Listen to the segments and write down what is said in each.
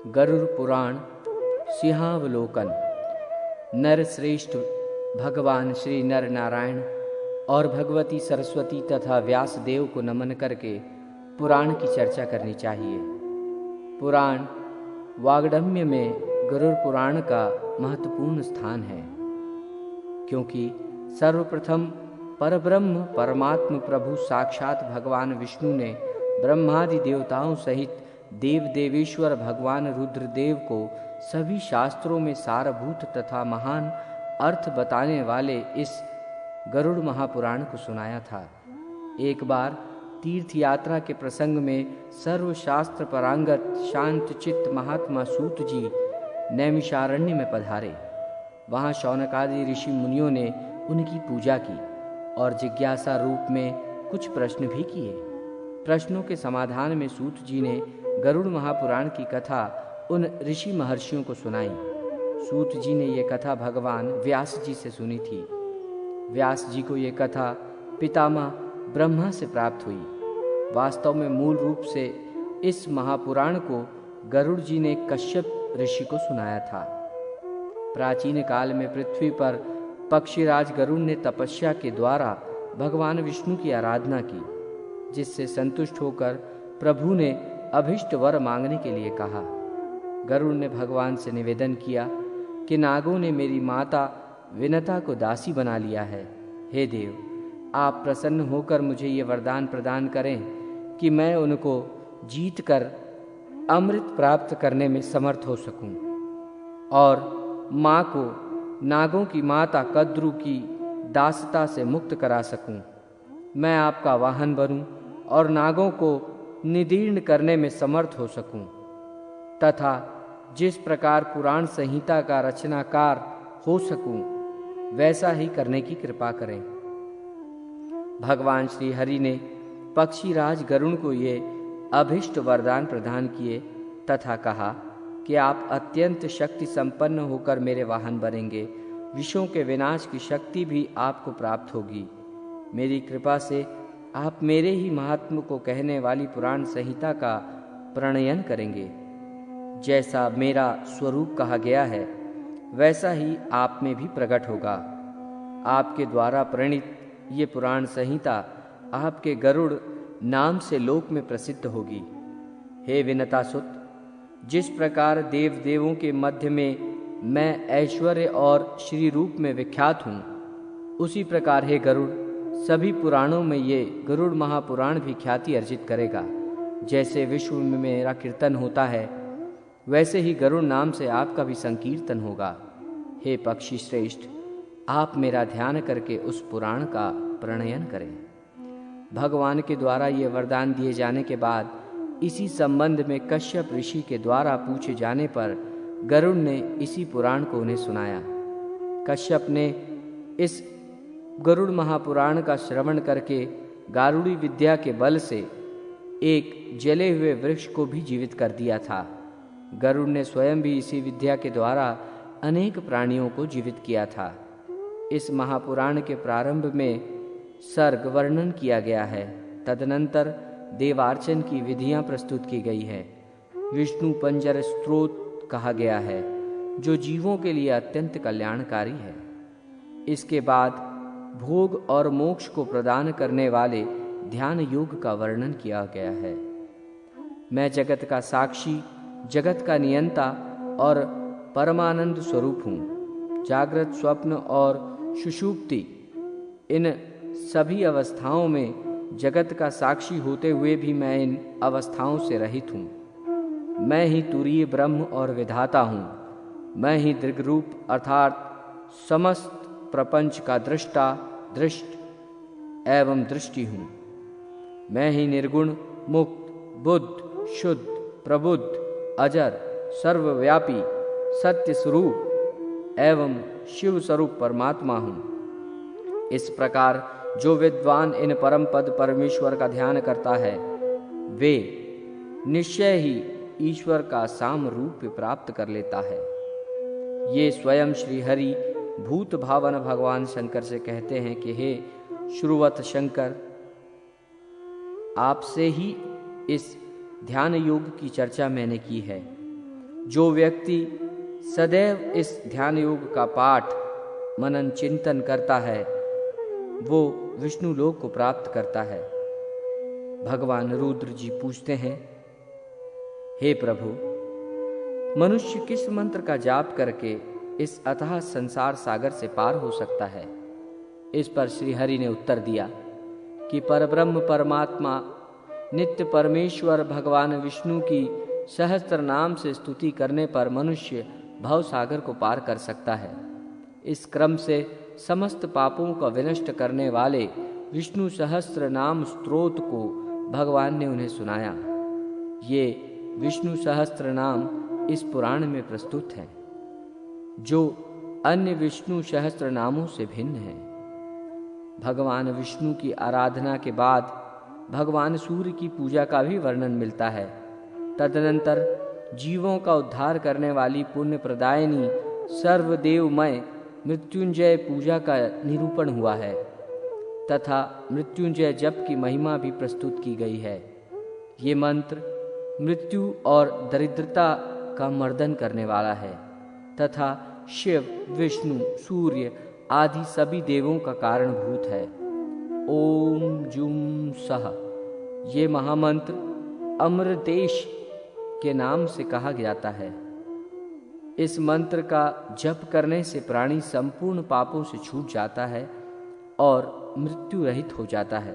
गरुड़ पुराण सिंहावलोकन। नर श्रेष्ठ भगवान श्री नर नारायण और भगवती सरस्वती तथा व्यास देव को नमन करके पुराण की चर्चा करनी चाहिए। पुराण वाग्दम्य में गरुड़ पुराण का महत्वपूर्ण स्थान है, क्योंकि सर्वप्रथम परब्रह्म परमात्म प्रभु साक्षात भगवान विष्णु ने ब्रह्मादि देवताओं सहित देव देवेश्वर भगवान रुद्रदेव को सभी शास्त्रों में सारभूत तथा महान अर्थ बताने वाले इस गरुड़ महापुराण को सुनाया था। एक बार तीर्थ यात्रा के प्रसंग में सर्वशास्त्र परांगत शांत चित्त महात्मा सूत जी नैमिषारण्य में पधारे। वहाँ शौनकादि ऋषि मुनियों ने उनकी पूजा की और जिज्ञासा रूप में कुछ प्रश्न भी किए। प्रश्नों के समाधान में सूत जी ने गरुड़ महापुराण की कथा उन ऋषि महर्षियों को सुनाई। सूत जी ने ये कथा भगवान व्यास जी से सुनी थी। व्यास जी को ये कथा पितामह ब्रह्मा से प्राप्त हुई। वास्तव में मूल रूप से इस महापुराण को गरुड़ जी ने कश्यप ऋषि को सुनाया था। प्राचीन काल में पृथ्वी पर पक्षीराज गरुड़ ने तपस्या के द्वारा भगवान विष्णु की आराधना की, जिससे संतुष्ट होकर प्रभु ने अभिष्ट वर मांगने के लिए कहा। गरुड़ ने भगवान से निवेदन किया कि नागों ने मेरी माता विनता को दासी बना लिया है। हे देव, आप प्रसन्न होकर मुझे ये वरदान प्रदान करें कि मैं उनको जीत कर अमृत प्राप्त करने में समर्थ हो सकूं और माँ को नागों की माता कद्रु की दासता से मुक्त करा सकूं। मैं आपका वाहन बनूं और नागों को निदीर्ण करने में समर्थ हो सकूं, तथा जिस प्रकार पुराण संहिता का रचनाकार हो सकूं वैसा ही करने की कृपा करें। भगवान श्री हरि ने पक्षीराज गरुड़ को ये अभिष्ट वरदान प्रदान किए तथा कहा कि आप अत्यंत शक्ति संपन्न होकर मेरे वाहन बनेंगे। विषयों के विनाश की शक्ति भी आपको प्राप्त होगी। मेरी कृपा से आप मेरे ही महात्म को कहने वाली पुराण संहिता का प्रणयन करेंगे। जैसा मेरा स्वरूप कहा गया है वैसा ही आप में भी प्रकट होगा। आपके द्वारा प्रणीत ये पुराण संहिता आपके गरुड़ नाम से लोक में प्रसिद्ध होगी। हे विनतासुत, जिस प्रकार देव देवों के मध्य में मैं ऐश्वर्य और श्री रूप में विख्यात हूँ, उसी प्रकार हे गरुड़ सभी पुराणों में ये गरुड़ महापुराण भी ख्याति अर्जित करेगा। जैसे विश्व में मेरा कीर्तन होता है, वैसे ही गरुड़ नाम से आपका भी संकीर्तन होगा। हे पक्षी श्रेष्ठ, आप मेरा ध्यान करके उस पुराण का प्रणयन करें। भगवान के द्वारा ये वरदान दिए जाने के बाद इसी संबंध में कश्यप ऋषि के द्वारा पूछे जाने पर गरुड़ ने इसी पुराण को उन्हें सुनाया। कश्यप ने इस गरुड़ महापुराण का श्रवण करके गारुड़ी विद्या के बल से एक जले हुए वृक्ष को भी जीवित कर दिया था। गरुड़ ने स्वयं भी इसी विद्या के द्वारा अनेक प्राणियों को जीवित किया था। इस महापुराण के प्रारंभ में सर्ग वर्णन किया गया है। तदनंतर देवार्चन की विधियां प्रस्तुत की गई है। विष्णु पंजर स्त्रोत कहा गया है, जो जीवों के लिए अत्यंत कल्याणकारी है। इसके बाद भोग और मोक्ष को प्रदान करने वाले ध्यान योग का वर्णन किया गया है। मैं जगत का साक्षी, जगत का नियंता और परमानंद स्वरूप हूँ। जागृत, स्वप्न और सुषुप्ति, इन सभी अवस्थाओं में जगत का साक्षी होते हुए भी मैं इन अवस्थाओं से रहित हूँ। मैं ही तुरीय ब्रह्म और विधाता हूँ। मैं ही दृग्रूप अर्थात समस्त प्रपंच का दृष्टा, दृष्ट एवं दृष्टि हूँ। मैं ही निर्गुण, मुक्त, बुद्ध, शुद्ध, प्रबुद्ध, अजर, सर्वव्यापी, सत्य स्वरूप एवं शिव स्वरूप परमात्मा हूँ। इस प्रकार जो विद्वान इन परम पद परमेश्वर का ध्यान करता है, वे निश्चय ही ईश्वर का साम रूप प्राप्त कर लेता है। ये स्वयं श्री हरि भूत भावन भगवान शंकर से कहते हैं कि हे श्रुवत शंकर, आपसे ही इस ध्यान योग की चर्चा मैंने की है। जो व्यक्ति सदैव इस ध्यान योग का पाठ मनन चिंतन करता है वो विष्णु लोक को प्राप्त करता है। भगवान रुद्र जी पूछते हैं, हे प्रभु, मनुष्य किस मंत्र का जाप करके इस अथाह संसार सागर से पार हो सकता है? इस पर श्री हरि ने उत्तर दिया कि परब्रह्म परमात्मा नित्य परमेश्वर भगवान विष्णु की सहस्त्र नाम से स्तुति करने पर मनुष्य भव सागर को पार कर सकता है। इस क्रम से समस्त पापों का विनष्ट करने वाले विष्णु सहस्त्र नाम स्तोत्र को भगवान ने उन्हें सुनाया। ये विष्णु सहस्त्र नाम इस पुराण में प्रस्तुत हैं, जो अन्य विष्णु सहस्त्र नामों से भिन्न है। भगवान विष्णु की आराधना के बाद भगवान सूर्य की पूजा का भी वर्णन मिलता है। तदनंतर जीवों का उद्धार करने वाली पुण्य प्रदायिनी सर्वदेवमय मृत्युंजय पूजा का निरूपण हुआ है तथा मृत्युंजय जप की महिमा भी प्रस्तुत की गई है। ये मंत्र मृत्यु और दरिद्रता का मर्दन करने वाला है तथा शिव, विष्णु, सूर्य आदि सभी देवों का कारणभूत है। ओम जुम सह ये महामंत्र अमृतेश के नाम से कहा जाता है। इस मंत्र का जप करने से प्राणी संपूर्ण पापों से छूट जाता है और मृत्यु रहित हो जाता है,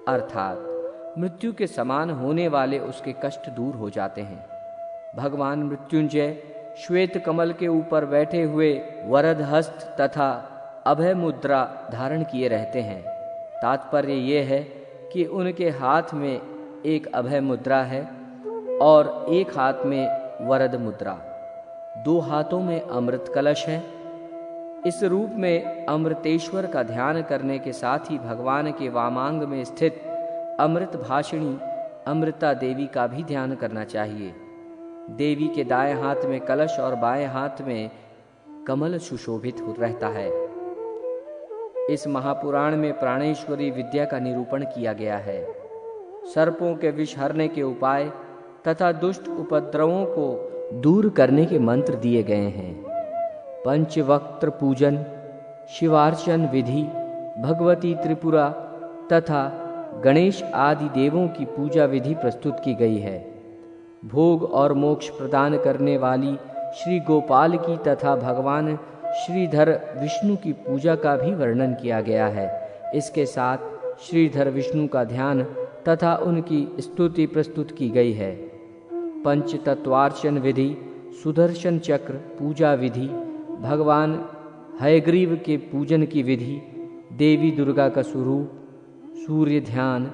अर्थात मृत्यु के समान होने वाले उसके कष्ट दूर हो जाते हैं। भगवान मृत्युंजय श्वेत कमल के ऊपर बैठे हुए वरद हस्त तथा अभय मुद्रा धारण किए रहते हैं। तात्पर्य ये है कि उनके हाथ में एक अभय मुद्रा है और एक हाथ में वरद मुद्रा, दो हाथों में अमृत कलश है। इस रूप में अमृतेश्वर का ध्यान करने के साथ ही भगवान के वामांग में स्थित अमृत भाषिणी अमृता देवी का भी ध्यान करना चाहिए। देवी के दाएं हाथ में कलश और बाएं हाथ में कमल सुशोभित रहता है। इस महापुराण में प्राणेश्वरी विद्या का निरूपण किया गया है। सर्पों के विष हरने के उपाय तथा दुष्ट उपद्रवों को दूर करने के मंत्र दिए गए हैं। पंचवक्त्र पूजन, शिवार्चन विधि, भगवती त्रिपुरा तथा गणेश आदि देवों की पूजा विधि प्रस्तुत की गई है। भोग और मोक्ष प्रदान करने वाली श्री गोपाल की तथा भगवान श्रीधर विष्णु की पूजा का भी वर्णन किया गया है। इसके साथ श्रीधर विष्णु का ध्यान तथा उनकी स्तुति प्रस्तुत की गई है। पंचतत्वार्चन विधि, सुदर्शन चक्र पूजा विधि, भगवान हयग्रीव के पूजन की विधि, देवी दुर्गा का स्वरूप, सूर्य ध्यान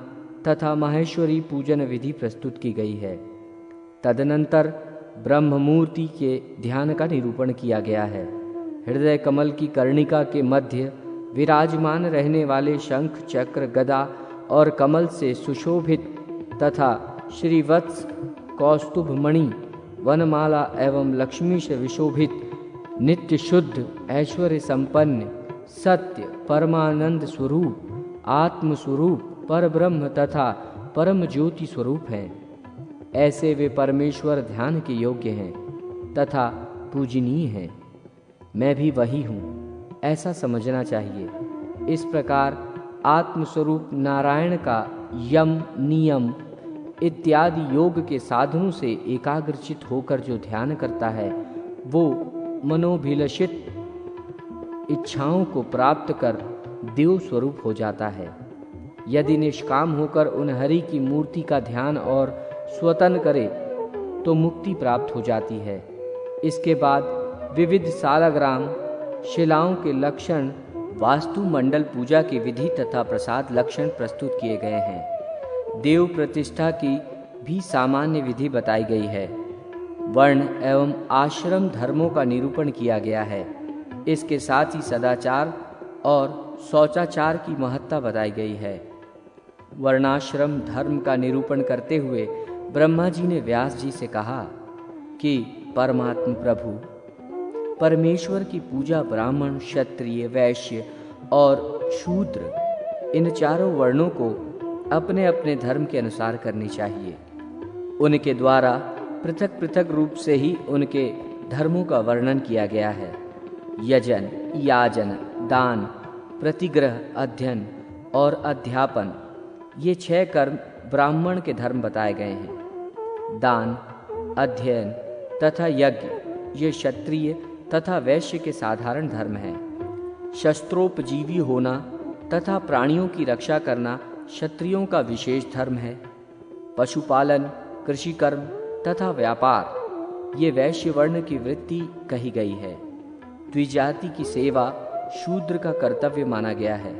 तथा माहेश्वरी पूजन विधि प्रस्तुत की गई है। तदनंतर ब्रह्ममूर्ति के ध्यान का निरूपण किया गया है। हृदय कमल की कर्णिका के मध्य विराजमान रहने वाले शंख, चक्र, गदा और कमल से सुशोभित तथा श्रीवत्स, कौस्तुभ मणि, वनमाला एवं लक्ष्मी से विशोभित नित्य शुद्ध ऐश्वर्य संपन्न सत्य परमानंद स्वरूप, आत्म स्वरूप, परब्रह्म तथा परम ज्योति स्वरूप हैं। ऐसे वे परमेश्वर ध्यान के योग्य हैं तथा पूजनीय हैं। मैं भी वही हूँ, ऐसा समझना चाहिए। इस प्रकार आत्मस्वरूप नारायण का यम, नियम इत्यादि योग के साधनों से एकाग्रचित होकर जो ध्यान करता है वो मनोभिलषित इच्छाओं को प्राप्त कर देव स्वरूप हो जाता है। यदि निष्काम होकर उन हरि की मूर्ति का ध्यान और स्वतन करे तो मुक्ति प्राप्त हो जाती है। इसके बाद विविध सालग्राम शिलाओं के लक्षण, वास्तु मंडल पूजा की विधि तथा प्रसाद लक्षण प्रस्तुत किए गए हैं। देव प्रतिष्ठा की भी सामान्य विधि बताई गई है। वर्ण एवं आश्रम धर्मों का निरूपण किया गया है। इसके साथ ही सदाचार और शौचाचार की महत्ता बताई गई है। वर्णाश्रम धर्म का निरूपण करते हुए ब्रह्मा जी ने व्यास जी से कहा कि परमात्म प्रभु परमेश्वर की पूजा ब्राह्मण, क्षत्रिय, वैश्य और शूद्र इन चारों वर्णों को अपने अपने धर्म के अनुसार करनी चाहिए। उनके द्वारा पृथक पृथक रूप से ही उनके धर्मों का वर्णन किया गया है। यजन, याजन, दान, प्रतिग्रह, अध्ययन और अध्यापन, ये 6 कर्म ब्राह्मण के धर्म बताए गए हैं। दान, अध्ययन तथा यज्ञ ये क्षत्रिय तथा वैश्य के साधारण धर्म हैं। शस्त्रोपजीवी होना तथा प्राणियों की रक्षा करना क्षत्रियों का विशेष धर्म है। पशुपालन, कृषि कर्म तथा व्यापार ये वैश्य वर्ण की वृत्ति कही गई है। द्विजाति की सेवा शूद्र का कर्तव्य माना गया है।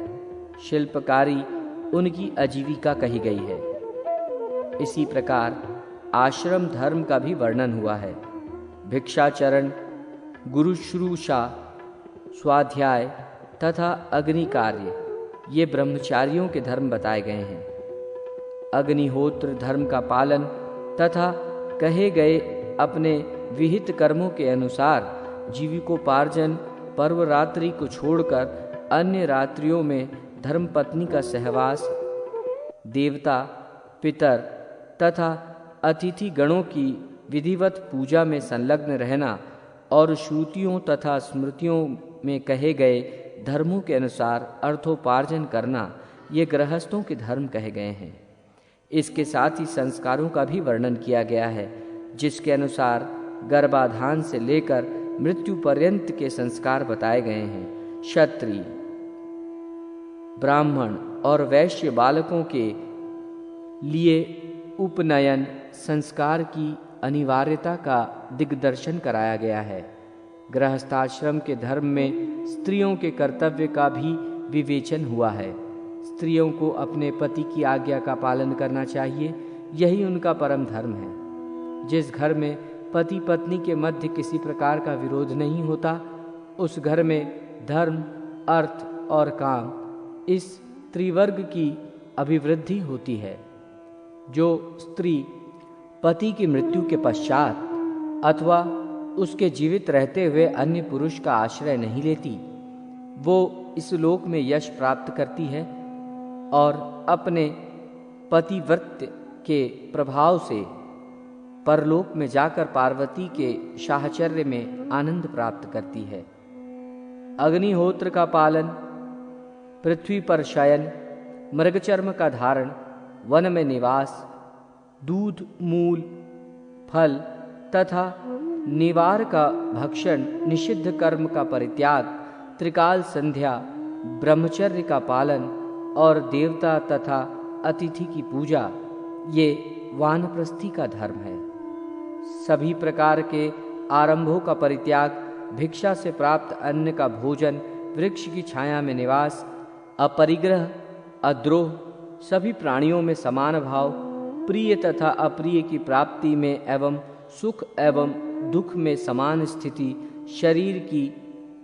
शिल्पकारी उनकी आजीविका कही गई है। इसी प्रकार आश्रम धर्म का भी वर्णन हुआ है। भिक्षाचरण, गुरुश्रूषा, स्वाध्याय तथा अग्नि कार्य ये ब्रह्मचारियों के धर्म बताए गए हैं। अग्निहोत्र धर्म का पालन तथा कहे गए अपने विहित कर्मों के अनुसार जीविकोपार्जन पर्व रात्रि को छोड़कर अन्य रात्रियों में धर्मपत्नी का सहवास, देवता, पितर तथा अतिथि गणों की विधिवत पूजा में संलग्न रहना और श्रुतियों तथा स्मृतियों में कहे गए धर्मों के अनुसार अर्थोपार्जन करना ये गृहस्थों के धर्म कहे गए हैं। इसके साथ ही संस्कारों का भी वर्णन किया गया है, जिसके अनुसार गर्भाधान से लेकर मृत्यु पर्यंत के संस्कार बताए गए हैं। क्षत्रिय, ब्राह्मण और वैश्य बालकों के लिए उपनयन संस्कार की अनिवार्यता का दिग्दर्शन कराया गया है। गृहस्थाश्रम के धर्म में स्त्रियों के कर्तव्य का भी विवेचन हुआ है। स्त्रियों को अपने पति की आज्ञा का पालन करना चाहिए, यही उनका परम धर्म है। जिस घर में पति पत्नी के मध्य किसी प्रकार का विरोध नहीं होता, उस घर में धर्म, अर्थ और काम इस त्रिवर्ग की अभिवृद्धि होती है। जो स्त्री पति की मृत्यु के पश्चात अथवा उसके जीवित रहते हुए अन्य पुरुष का आश्रय नहीं लेती, वो इस लोक में यश प्राप्त करती है और अपने पतिव्रत के प्रभाव से परलोक में जाकर पार्वती के साहचर्य में आनंद प्राप्त करती है। अग्निहोत्र का पालन, पृथ्वी पर शयन, मृगचर्म का धारण, वन में निवास, दूध, मूल, फल तथा निवार का भक्षण, निषिद्ध कर्म का परित्याग, त्रिकाल संध्या, ब्रह्मचर्य का पालन और देवता तथा अतिथि की पूजा ये वानप्रस्थी का धर्म है। सभी प्रकार के आरंभों का परित्याग, भिक्षा से प्राप्त अन्न का भोजन, वृक्ष की छाया में निवास, अपरिग्रह, अद्रोह, सभी प्राणियों में समान भाव, प्रिय तथा अप्रिय की प्राप्ति में एवं सुख एवं दुख में समान स्थिति, शरीर की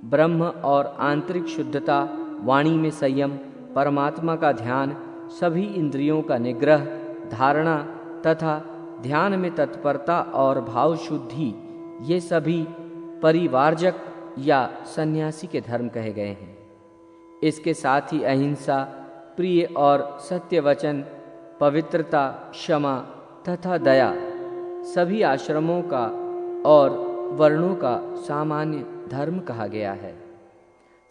ब्रह्म और आंतरिक शुद्धता, वाणी में संयम, परमात्मा का ध्यान, सभी इंद्रियों का निग्रह, धारणा तथा ध्यान में तत्परता और भाव शुद्धि, ये सभी परिवारजक या सन्यासी के धर्म कहे गए हैं। इसके साथ ही अहिंसा, प्रिय और सत्य वचन, पवित्रता, क्षमा तथा दया सभी आश्रमों का और वर्णों का सामान्य धर्म कहा गया है।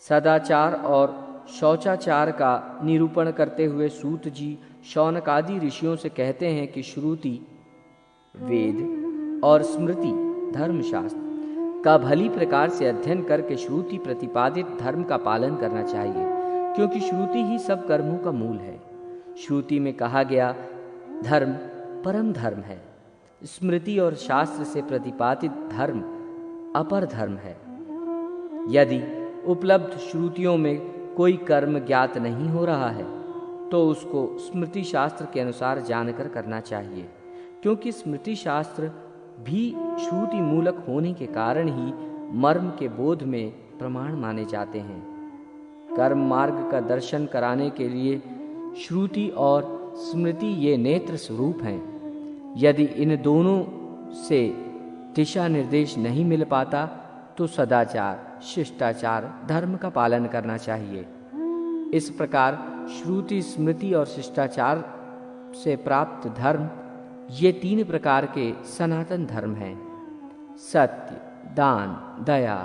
सदाचार और शौचाचार का निरूपण करते हुए सूत जी शौनक आदि ऋषियों से कहते हैं कि श्रुति, वेद और स्मृति धर्मशास्त्र का भली प्रकार से अध्ययन करके श्रुति प्रतिपादित धर्म का पालन करना चाहिए, क्योंकि श्रुति ही सब कर्मों का मूल है। श्रुति में कहा गया धर्म परम धर्म है। स्मृति और शास्त्र से प्रतिपादित धर्म अपर धर्म है। यदि उपलब्ध श्रुतियों में कोई कर्म ज्ञात नहीं हो रहा है तो उसको स्मृति शास्त्र के अनुसार जानकर करना चाहिए, क्योंकि स्मृति शास्त्र भी श्रुति मूलक होने के कारण ही मर्म के बोध में प्रमाण माने जाते हैं। कर्म मार्ग का दर्शन कराने के लिए श्रुति और स्मृति ये नेत्र स्वरूप हैं। यदि इन दोनों से दिशा निर्देश नहीं मिल पाता तो सदाचार, शिष्टाचार, धर्म का पालन करना चाहिए। इस प्रकार श्रुति, स्मृति और शिष्टाचार से प्राप्त धर्म ये 3 प्रकार के सनातन धर्म हैं: सत्य, दान, दया,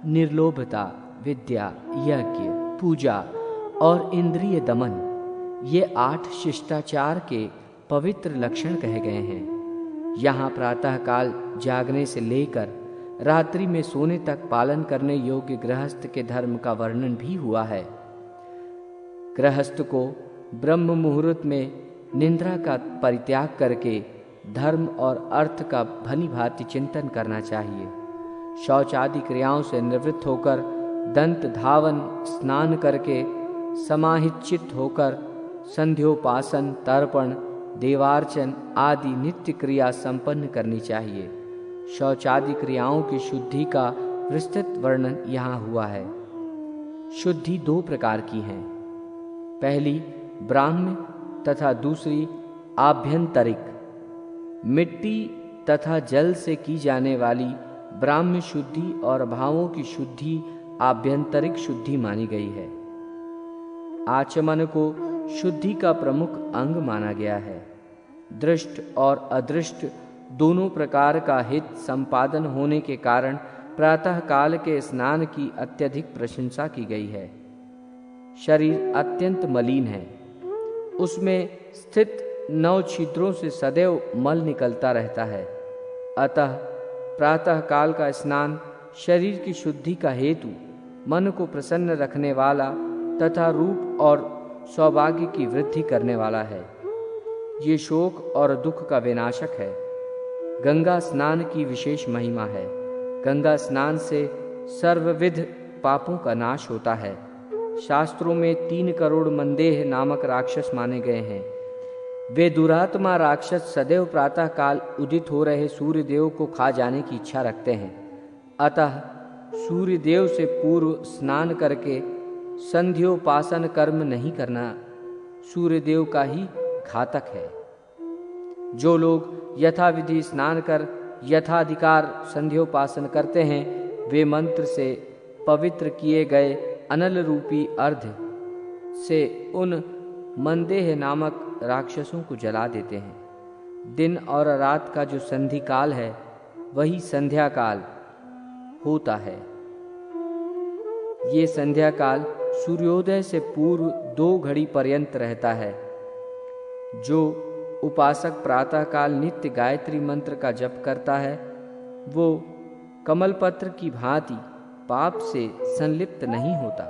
निर्लोभता, विद्या, यज्ञ, पूजा और इंद्रिय दमन। ये 8 शिष्टाचार के पवित्र लक्षण कहे गए हैं। यहाँ प्रातःकाल जागने से लेकर रात्रि में सोने तक पालन करने योग्य गृहस्थ के धर्म का वर्णन भी हुआ है। गृहस्थ को ब्रह्म मुहूर्त में निंद्रा का परित्याग करके धर्म और अर्थ का भली भांति चिंतन करना चाहिए। शौच आदि क्रियाओं से निवृत्त होकर दंत धावन, स्नान करके समाहित होकर संध्योपासन, तर्पण, देवार्चन आदि नित्य क्रिया संपन्न करनी चाहिए। शौचादि क्रियाओं की शुद्धि का विस्तृत वर्णन यहाँ हुआ है। शुद्धि 2 प्रकार की है, पहली ब्राह्म्य तथा दूसरी आभ्यंतरिक। मिट्टी तथा जल से की जाने वाली ब्राह्म्य शुद्धि और भावों की शुद्धि आभ्यंतरिक शुद्धि मानी गई है। आचमन को शुद्धि का प्रमुख अंग माना गया है। दृष्ट और अदृष्ट दोनों प्रकार का हित संपादन होने के कारण प्रातः काल के स्नान की अत्यधिक प्रशंसा की गई है। शरीर अत्यंत मलिन है, उसमें स्थित 9 छिद्रों से सदैव मल निकलता रहता है। अतः प्रातः काल का स्नान शरीर की शुद्धि का हेतु, मन को प्रसन्न रखने वाला तथा रूप और सौभाग्य की वृद्धि करने वाला है। ये शोक और दुख का विनाशक है। गंगा स्नान की विशेष महिमा है। गंगा स्नान से सर्वविध पापों का नाश होता है। शास्त्रों में 3 करोड़ मंदेह नामक राक्षस माने गए हैं। वे दुरात्मा राक्षस सदैव प्रातः काल उदित हो रहे सूर्य देव को खा जाने की इच्छा रखते हैं। अतः सूर्य देव से पूर्व स्नान करके संध्योपासन कर्म नहीं करना सूर्य देव का ही घातक है। जो लोग यथाविधि स्नान कर यथाधिकार संध्योपासन करते हैं, वे मंत्र से पवित्र किए गए अनल रूपी अर्ध से उन मंदेह नामक राक्षसों को जला देते हैं। दिन और रात का जो संधि काल है, वही संध्या काल होता है। ये संध्या काल सूर्योदय से पूर्व 2 घड़ी पर्यंत रहता है। जो उपासक प्रातः काल नित्य गायत्री मंत्र का जप करता है, वो कमलपत्र की भांति पाप से संलिप्त नहीं होता।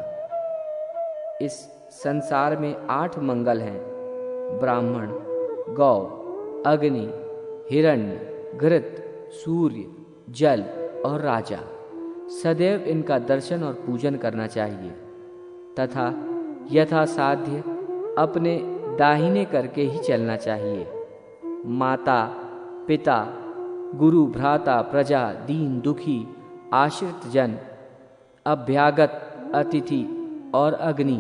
इस संसार में 8 मंगल हैं: ब्राह्मण, गौ, अग्नि, हिरण्य, घृत, सूर्य, जल और राजा। सदैव इनका दर्शन और पूजन करना चाहिए तथा यथासाध्य अपने दाहिने करके ही चलना चाहिए। माता, पिता, गुरु, भ्राता, प्रजा, दीन, दुखी, आश्रित जन, अभ्यागत, अतिथि और अग्नि,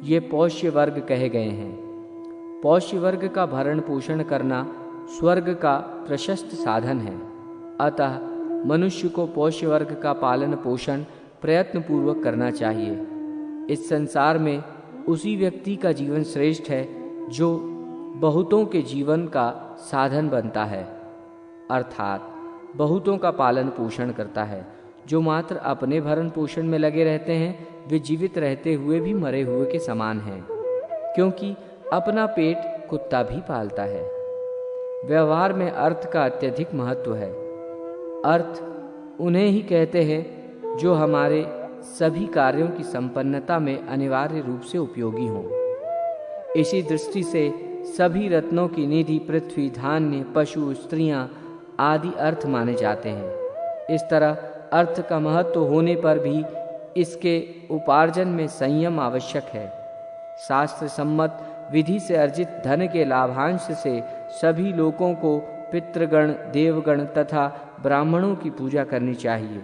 ये पौष्य वर्ग कहे गए हैं। पौष्य वर्ग का भरण पोषण करना स्वर्ग का प्रशस्त साधन है। अतः मनुष्य को पौष्य वर्ग का पालन पोषण प्रयत्न पूर्वक करना चाहिए। इस संसार में उसी व्यक्ति का जीवन श्रेष्ठ है जो बहुतों के जीवन का साधन बनता है, अर्थात बहुतों का पालन पोषण करता है। जो मात्र अपने भरण पोषण में लगे रहते हैं, वे जीवित रहते हुए भी मरे हुए के समान हैं, क्योंकि अपना पेट कुत्ता भी पालता है। व्यवहार में अर्थ का अत्यधिक महत्व है। अर्थ उन्हें ही कहते हैं जो हमारे सभी कार्यों की संपन्नता में अनिवार्य रूप से उपयोगी हों। इसी दृष्टि से सभी रत्नों की निधि पृथ्वी, धान्य, पशु, स्त्रियां आदि अर्थ माने जाते हैं। इस तरह अर्थ का महत्व होने पर भी इसके उपार्जन में संयम आवश्यक है। शास्त्र सम्मत विधि से अर्जित धन के लाभांश से सभी लोगों को पितृगण, देवगण तथा ब्राह्मणों की पूजा करनी चाहिए।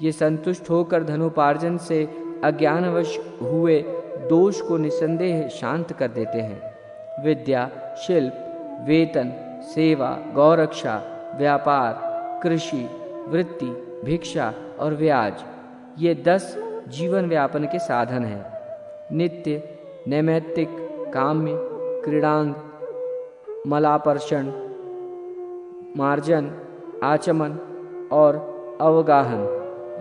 ये संतुष्ट होकर धनोपार्जन से अज्ञानवश हुए दोष को निसंदेह शांत कर देते हैं। विद्या, शिल्प, वेतन, सेवा, गौरक्षा, व्यापार, कृषि, वृत्ति, भिक्षा और व्याज, ये 10 जीवन व्यापन के साधन हैं। नित्य, नैमित्तिक, काम्य, क्रीड़ांग, मलापर्षण, मार्जन, आचमन और अवगाहन,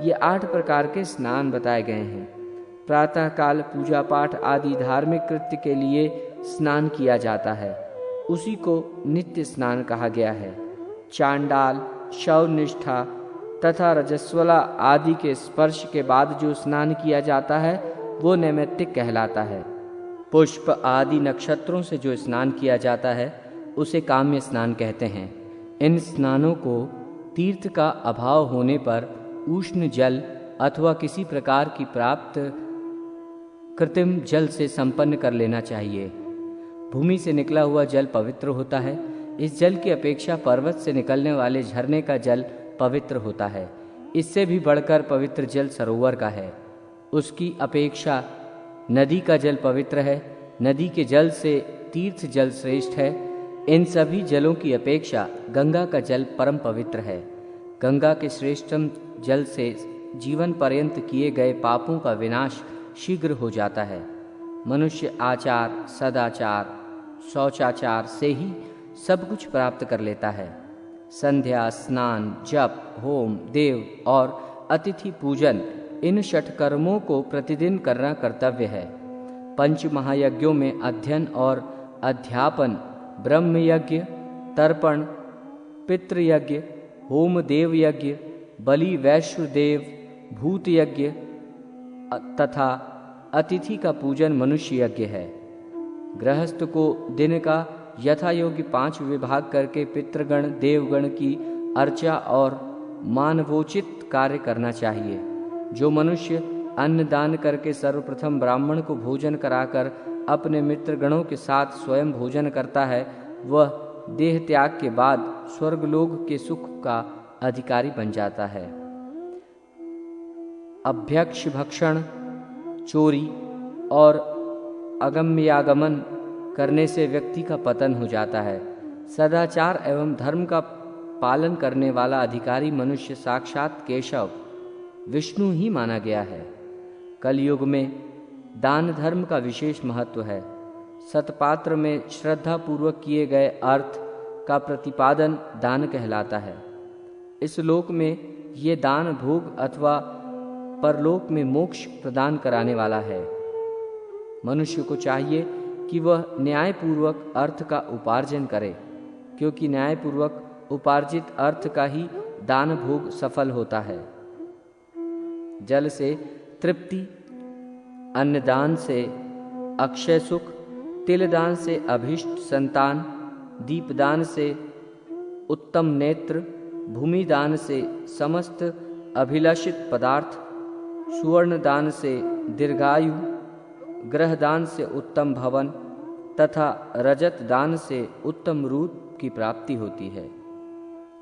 ये 8 प्रकार के स्नान बताए गए हैं। प्रातःकाल पूजा पाठ आदि धार्मिक कृत्य के लिए स्नान किया जाता है, उसी को नित्य स्नान कहा गया है। चांडाल, शव निष्ठा तथा रजस्वला आदि के स्पर्श के बाद जो स्नान किया जाता है वो नैमित्तिक कहलाता है। पुष्प आदि नक्षत्रों से जो स्नान किया जाता है उसे काम्य स्नान कहते हैं। इन स्नानों को तीर्थ का अभाव होने पर उष्ण जल अथवा किसी प्रकार की प्राप्त कृत्रिम जल से संपन्न कर लेना चाहिए। भूमि से निकला हुआ जल पवित्र होता है। इस जल की अपेक्षा पर्वत से निकलने वाले झरने का जल पवित्र होता है। इससे भी बढ़कर पवित्र जल सरोवर का है। उसकी अपेक्षा नदी का जल पवित्र है। नदी के जल से तीर्थ जल श्रेष्ठ है। इन सभी जलों की अपेक्षा गंगा का जल परम पवित्र है। गंगा के श्रेष्ठतम जल से जीवन पर्यंत किए गए पापों का विनाश शीघ्र हो जाता है। मनुष्य आचार, सदाचार, शौचाचार से ही सब कुछ प्राप्त कर लेता है। संध्या, स्नान, जप, होम, देव और अतिथि पूजन, इन षटकर्मों को प्रतिदिन करना कर्तव्य है। पंच महायज्ञों में अध्ययन और अध्यापन, ब्रह्म यज्ञ, तर्पण, पितृयज्ञ, होम देव यज्ञ, बलि वैश्व देव, भूत यज्ञ तथा अतिथि का पूजन मनुष्य यज्ञ है। गृहस्थ को दिन का यथा योग्य 5 विभाग करके पितृगण, देवगण की अर्चा और मानवोचित कार्य करना चाहिए। जो मनुष्य अन्न दान करके सर्वप्रथम ब्राह्मण को भोजन कराकर अपने मित्रगणों के साथ स्वयं भोजन करता है, वह देह त्याग के बाद स्वर्गलोक के सुख का अधिकारी बन जाता है। अभ्यक्ष भक्षण, चोरी और अगम्यागमन करने से व्यक्ति का पतन हो जाता है। सदाचार एवं धर्म का पालन करने वाला अधिकारी मनुष्य साक्षात केशव विष्णु ही माना गया है। कलयुग में दान धर्म का विशेष महत्व है। सतपात्र में श्रद्धा पूर्वक किए गए अर्थ का प्रतिपादन दान कहलाता है। इस लोक में ये दान भोग अथवा परलोक में मोक्ष प्रदान कराने वाला है। मनुष्य को चाहिए कि वह न्यायपूर्वक अर्थ का उपार्जन करे, क्योंकि न्यायपूर्वक उपार्जित अर्थ का ही दान भोग सफल होता है। जल से तृप्ति, अन्नदान से अक्षय सुख, तिलदान से अभीष्ट संतान, दीपदान से उत्तम नेत्र, भूमिदान से समस्त अभिलषित पदार्थ, सुवर्ण दान से दीर्घायु, ग्रहदान से उत्तम भवन तथा रजत दान से उत्तम रूप की प्राप्ति होती है।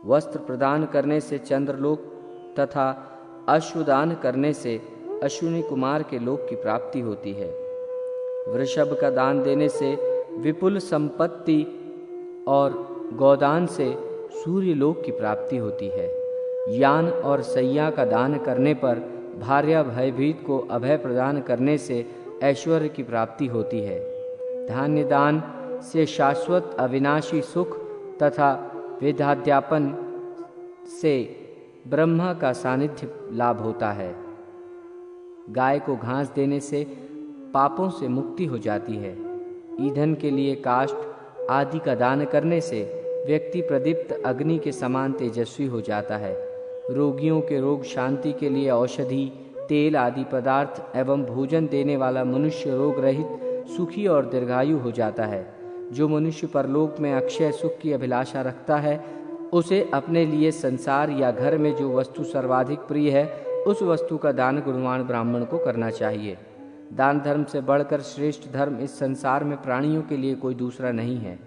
वस्त्र प्रदान करने से चंद्रलोक तथा अश्वदान करने से अश्विनी कुमार के लोक की प्राप्ति होती है। वृषभ का दान देने से विपुल संपत्ति और गोदान से सूर्य लोक की प्राप्ति होती है। यान और सैया का दान करने पर भार्या भयभीत को अभय प्रदान करने से ऐश्वर्य की प्राप्ति होती है। धान्य दान से शाश्वत अविनाशी सुख तथा वेदाध्यापन से ब्रह्मा का सानिध्य लाभ होता है। गाय को घास देने से पापों से मुक्ति हो जाती है। ईंधन के लिए काष्ठ आदि का दान करने से व्यक्ति प्रदीप्त अग्नि के समान तेजस्वी हो जाता है। रोगियों के रोग शांति के लिए औषधि, तेल आदि पदार्थ एवं भोजन देने वाला मनुष्य रोग रहित, सुखी और दीर्घायु हो जाता है। जो मनुष्य परलोक में अक्षय सुख की अभिलाषा रखता है, उसे अपने लिए संसार या घर में जो वस्तु सर्वाधिक प्रिय है, उस वस्तु का दान गुणवान ब्राह्मण को करना चाहिए। दान धर्म से बढ़कर श्रेष्ठ धर्म इस संसार में प्राणियों के लिए कोई दूसरा नहीं है।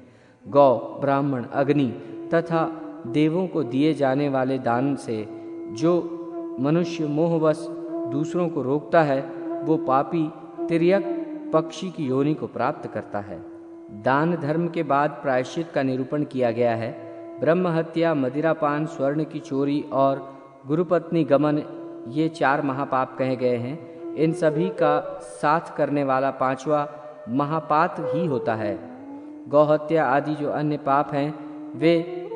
गौ, ब्राह्मण, अग्नि तथा देवों को दिए जाने वाले दान से जो मनुष्य मोहवश दूसरों को रोकता है, वो पापी तिर्यक पक्षी की योनि को प्राप्त करता है। दान धर्म के बाद प्रायश्चित का निरूपण किया गया है। ब्रह्म हत्या, मदिरापान, स्वर्ण की चोरी और गुरुपत्नी गमन, ये 4 महापाप कहे गए हैं। इन सभी का साथ करने वाला 5वां महापात ही होता है। गौहत्या आदि जो अन्य पाप हैं, वे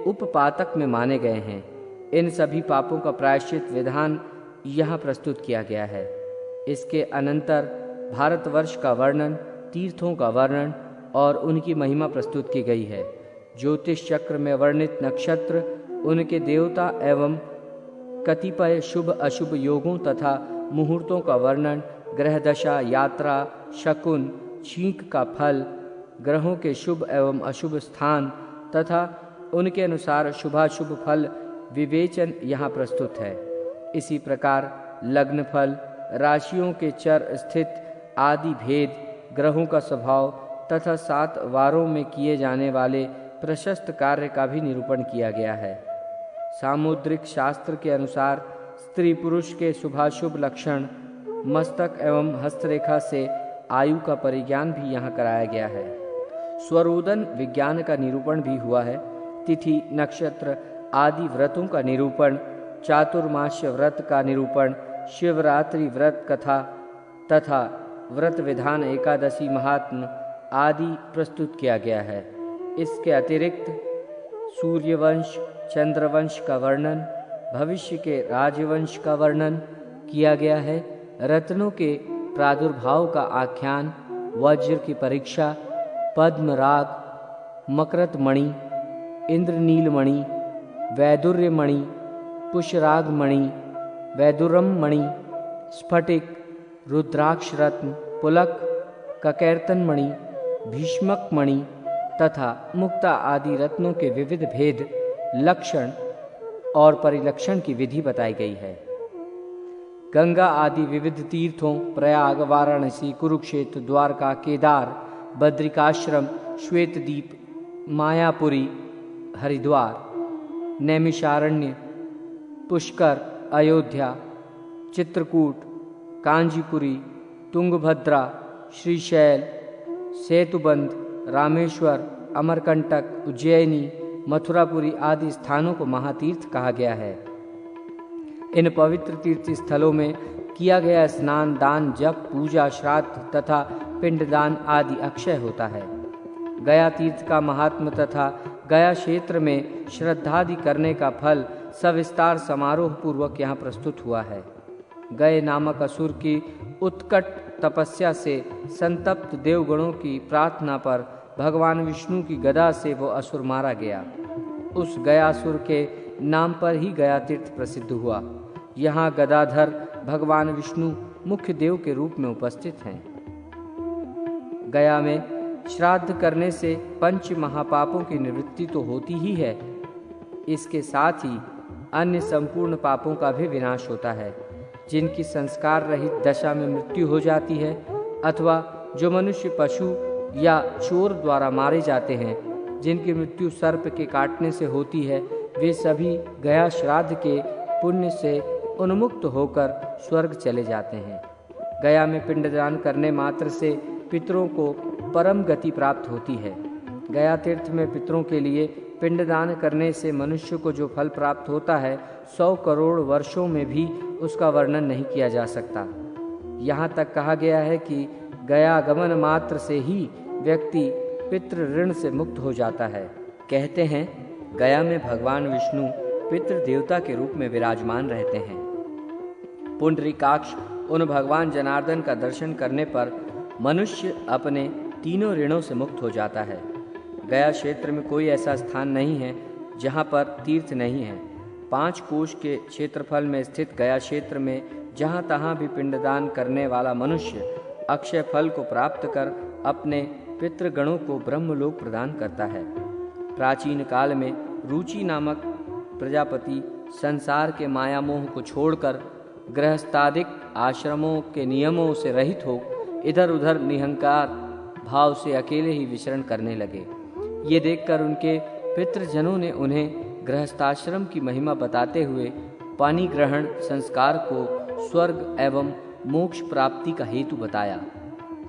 उपपातक में माने गए हैं। इन सभी पापों का प्रायश्चित विधान यहाँ प्रस्तुत किया गया है। इसके अनंतर भारतवर्ष का वर्णन, तीर्थों का वर्णन और उनकी महिमा प्रस्तुत की गई है। ज्योतिष चक्र में वर्णित नक्षत्र, उनके देवता एवं कतिपय शुभ अशुभ योगों तथा मुहूर्तों का वर्णन, ग्रह दशा, यात्रा, शकुन, छींक का फल, ग्रहों के शुभ एवं अशुभ स्थान तथा उनके अनुसार शुभाशुभ फल विवेचन यहाँ प्रस्तुत है। इसी प्रकार लग्न फल, राशियों के चर स्थित आदि भेद, ग्रहों का स्वभाव तथा 7 वारों में किए जाने वाले प्रशस्त कार्य का भी निरूपण किया गया है। सामुद्रिक शास्त्र के अनुसार स्त्री पुरुष के शुभाशुभ लक्षण, मस्तक एवं हस्तरेखा से आयु का परिज्ञान भी यहाँ कराया गया है। स्वरोदन विज्ञान का निरूपण भी हुआ है। तिथि, नक्षत्र आदि व्रतों का निरूपण, चातुर्मास्य व्रत का निरूपण, शिवरात्रि व्रत कथा तथा व्रत विधान, एकादशी महात्म आदि प्रस्तुत किया गया है। इसके अतिरिक्त सूर्यवंश, चंद्रवंश का वर्णन, भविष्य के राजवंश का वर्णन किया गया है। रत्नों के प्रादुर्भाव का आख्यान, वज्र की परीक्षा, पद्मराग, मकरत मणि, इंद्रनील मणि, वैदुर्य मणि, पुष्यराग मणि, वैदुरम मणि, स्फटिक, रुद्राक्ष रत्न, पुलक, ककैर्तन मणि, भीष्मक मणि तथा मुक्ता आदि रत्नों के विविध भेद, लक्षण और परिलक्षण की विधि बताई गई है। गंगा आदि विविध तीर्थों, प्रयाग, वाराणसी, कुरुक्षेत्र, द्वारका, केदार, बद्रिकाश्रम, श्वेतदीप, मायापुरी, हरिद्वार, नैमिषारण्य, पुष्कर, अयोध्या, चित्रकूट, कांजीपुरी, तुंगभद्रा, श्रीशैल, सेतुबंध, रामेश्वर, अमरकंटक, उज्जैनी, मथुरापुरी आदि स्थानों को महातीर्थ कहा गया है। इन पवित्र तीर्थ स्थलों में किया गया स्नान, दान, जप, पूजा, श्राद्ध तथा पिंडदान आदि अक्षय होता है। गया तीर्थ का महात्म तथा गया क्षेत्र में श्रद्धादि करने का फल सविस्तार समारोह पूर्वक यहाँ प्रस्तुत हुआ है। गए नामक असुर की उत्कट तपस्या से संतप्त देवगणों की प्रार्थना पर भगवान विष्णु की गदा से वो असुर मारा गया। उस गयासुर के नाम पर ही गया तीर्थ प्रसिद्ध हुआ। यहाँ गदाधर भगवान विष्णु मुख्य देव के रूप में उपस्थित हैं। गया में श्राद्ध करने से पंच महापापों की निवृत्ति तो होती ही है, इसके साथ ही अन्य संपूर्ण पापों का भी विनाश होता है। जिनकी संस्कार रहित दशा में मृत्यु हो जाती है अथवा जो मनुष्य, पशु या चोर द्वारा मारे जाते हैं, जिनकी मृत्यु सर्प के काटने से होती है, वे सभी गया श्राद्ध के पुण्य से उन्मुक्त होकर स्वर्ग चले जाते हैं। गया में पिंडदान करने मात्र से पितरों को परम गति प्राप्त होती है। गया तीर्थ में पितरों के लिए पिंडदान करने से मनुष्य को जो फल प्राप्त होता है, 100 करोड़ वर्षों में भी उसका वर्णन नहीं किया जा सकता। यहाँ तक कहा गया है कि गया गमन मात्र से ही व्यक्ति पितृ ऋण से मुक्त हो जाता है। कहते हैं गया में भगवान विष्णु पितृ देवता के रूप में विराजमान रहते हैं। पुंडरीकाक्ष उन भगवान जनार्दन का दर्शन करने पर मनुष्य अपने तीनों ऋणों से मुक्त हो जाता है। गया क्षेत्र में कोई ऐसा स्थान नहीं है जहाँ पर तीर्थ नहीं है। 5 कोश के क्षेत्रफल में स्थित गया क्षेत्र में जहाँ तहाँ भी पिंडदान करने वाला मनुष्य अक्षय फल को प्राप्त कर अपने पितृगणों को ब्रह्मलोक प्रदान करता है। प्राचीन काल में रुचि नामक प्रजापति संसार के माया मोह को छोड़कर गृहस्थादिक आश्रमों के नियमों से रहित हो इधर उधर निहंकार भाव से अकेले ही विचरण करने लगे। ये देखकर उनके पितृजनों ने उन्हें गृहस्थाश्रम की महिमा बताते हुए पानी ग्रहण संस्कार को स्वर्ग एवं मोक्ष प्राप्ति का हेतु बताया,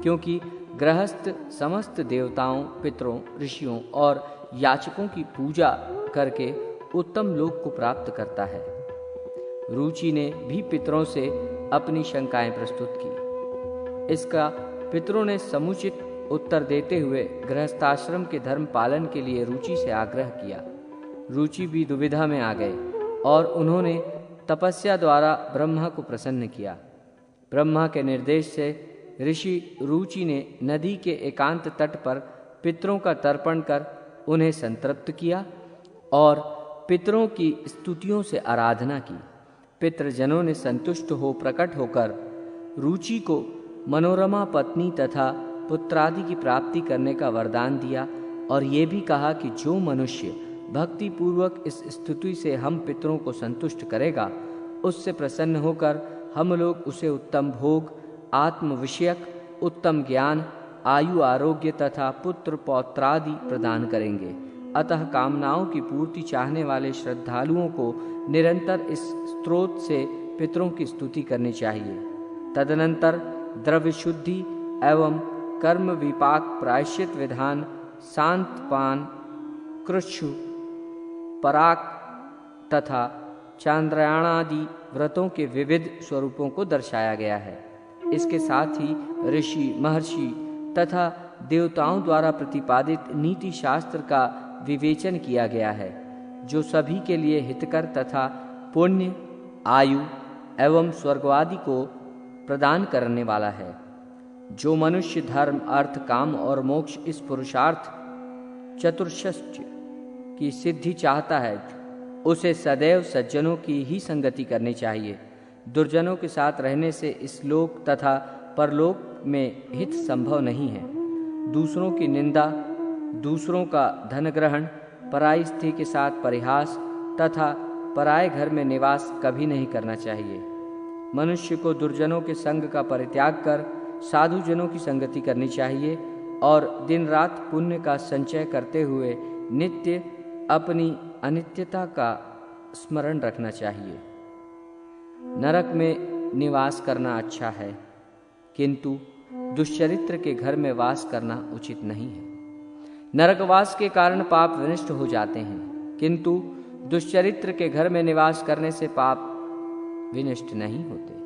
क्योंकि गृहस्थ समस्त देवताओं, पितरों, ऋषियों और याचकों की पूजा करके उत्तम लोक को प्राप्त करता है। रुचि ने भी पितरों से अपनी शंकाएं प्रस्तुत की। इसका पितरों ने समुचित उत्तर देते हुए गृहस्थाश्रम के धर्म पालन के लिए रुचि से आग्रह किया। रुचि भी दुविधा में आ गए और उन्होंने तपस्या द्वारा ब्रह्मा को प्रसन्न किया। ब्रह्मा के निर्देश से ऋषि रुचि ने नदी के एकांत तट पर पितरों का तर्पण कर उन्हें संतृप्त किया और पितरों की स्तुतियों से आराधना की। पितृजनों ने संतुष्ट हो प्रकट होकर रुचि को मनोरमा पत्नी तथा पुत्रादि की प्राप्ति करने का वरदान दिया और ये भी कहा कि जो मनुष्य भक्ति पूर्वक इस स्तुति से हम पितरों को संतुष्ट करेगा, उससे प्रसन्न होकर हम लोग उसे उत्तम भोग, आत्म विषयक उत्तम ज्ञान, आयु आरोग्य तथा पुत्र पौत्रादि प्रदान करेंगे। अतः कामनाओं की पूर्ति चाहने वाले श्रद्धालुओं को निरंतर इस स्रोत से पितरों की स्तुति करनी चाहिए। तदनंतर द्रव्य शुद्धि एवं कर्म विपाक प्रायश्चित विधान, शांतपान, कृच्छु, पराक तथा चांद्रायणादि व्रतों के विविध स्वरूपों को दर्शाया गया है। इसके साथ ही ऋषि, महर्षि तथा देवताओं द्वारा प्रतिपादित नीति शास्त्र का विवेचन किया गया है, जो सभी के लिए हितकर तथा पुण्य, आयु एवं स्वर्गवादि को प्रदान करने वाला है। जो मनुष्य धर्म, अर्थ, काम और मोक्ष इस पुरुषार्थ चतुष्षष्टि की सिद्धि चाहता है, उसे सदैव सज्जनों की ही संगति करनी चाहिए। दुर्जनों के साथ रहने से इस लोक तथा परलोक में हित संभव नहीं है। दूसरों की निंदा, दूसरों का धन ग्रहण, पराई स्त्री के साथ परिहास तथा पराये घर में निवास कभी नहीं करना चाहिए। मनुष्य को दुर्जनों के संग का परित्याग कर साधुजनों की संगति करनी चाहिए और दिन रात पुण्य का संचय करते हुए नित्य अपनी अनित्यता का स्मरण रखना चाहिए। नरक में निवास करना अच्छा है, किंतु दुष्चरित्र के घर में वास करना उचित नहीं है। नरकवास के कारण पाप विनष्ट हो जाते हैं, किंतु दुष्चरित्र के घर में निवास करने से पाप विनष्ट नहीं होते।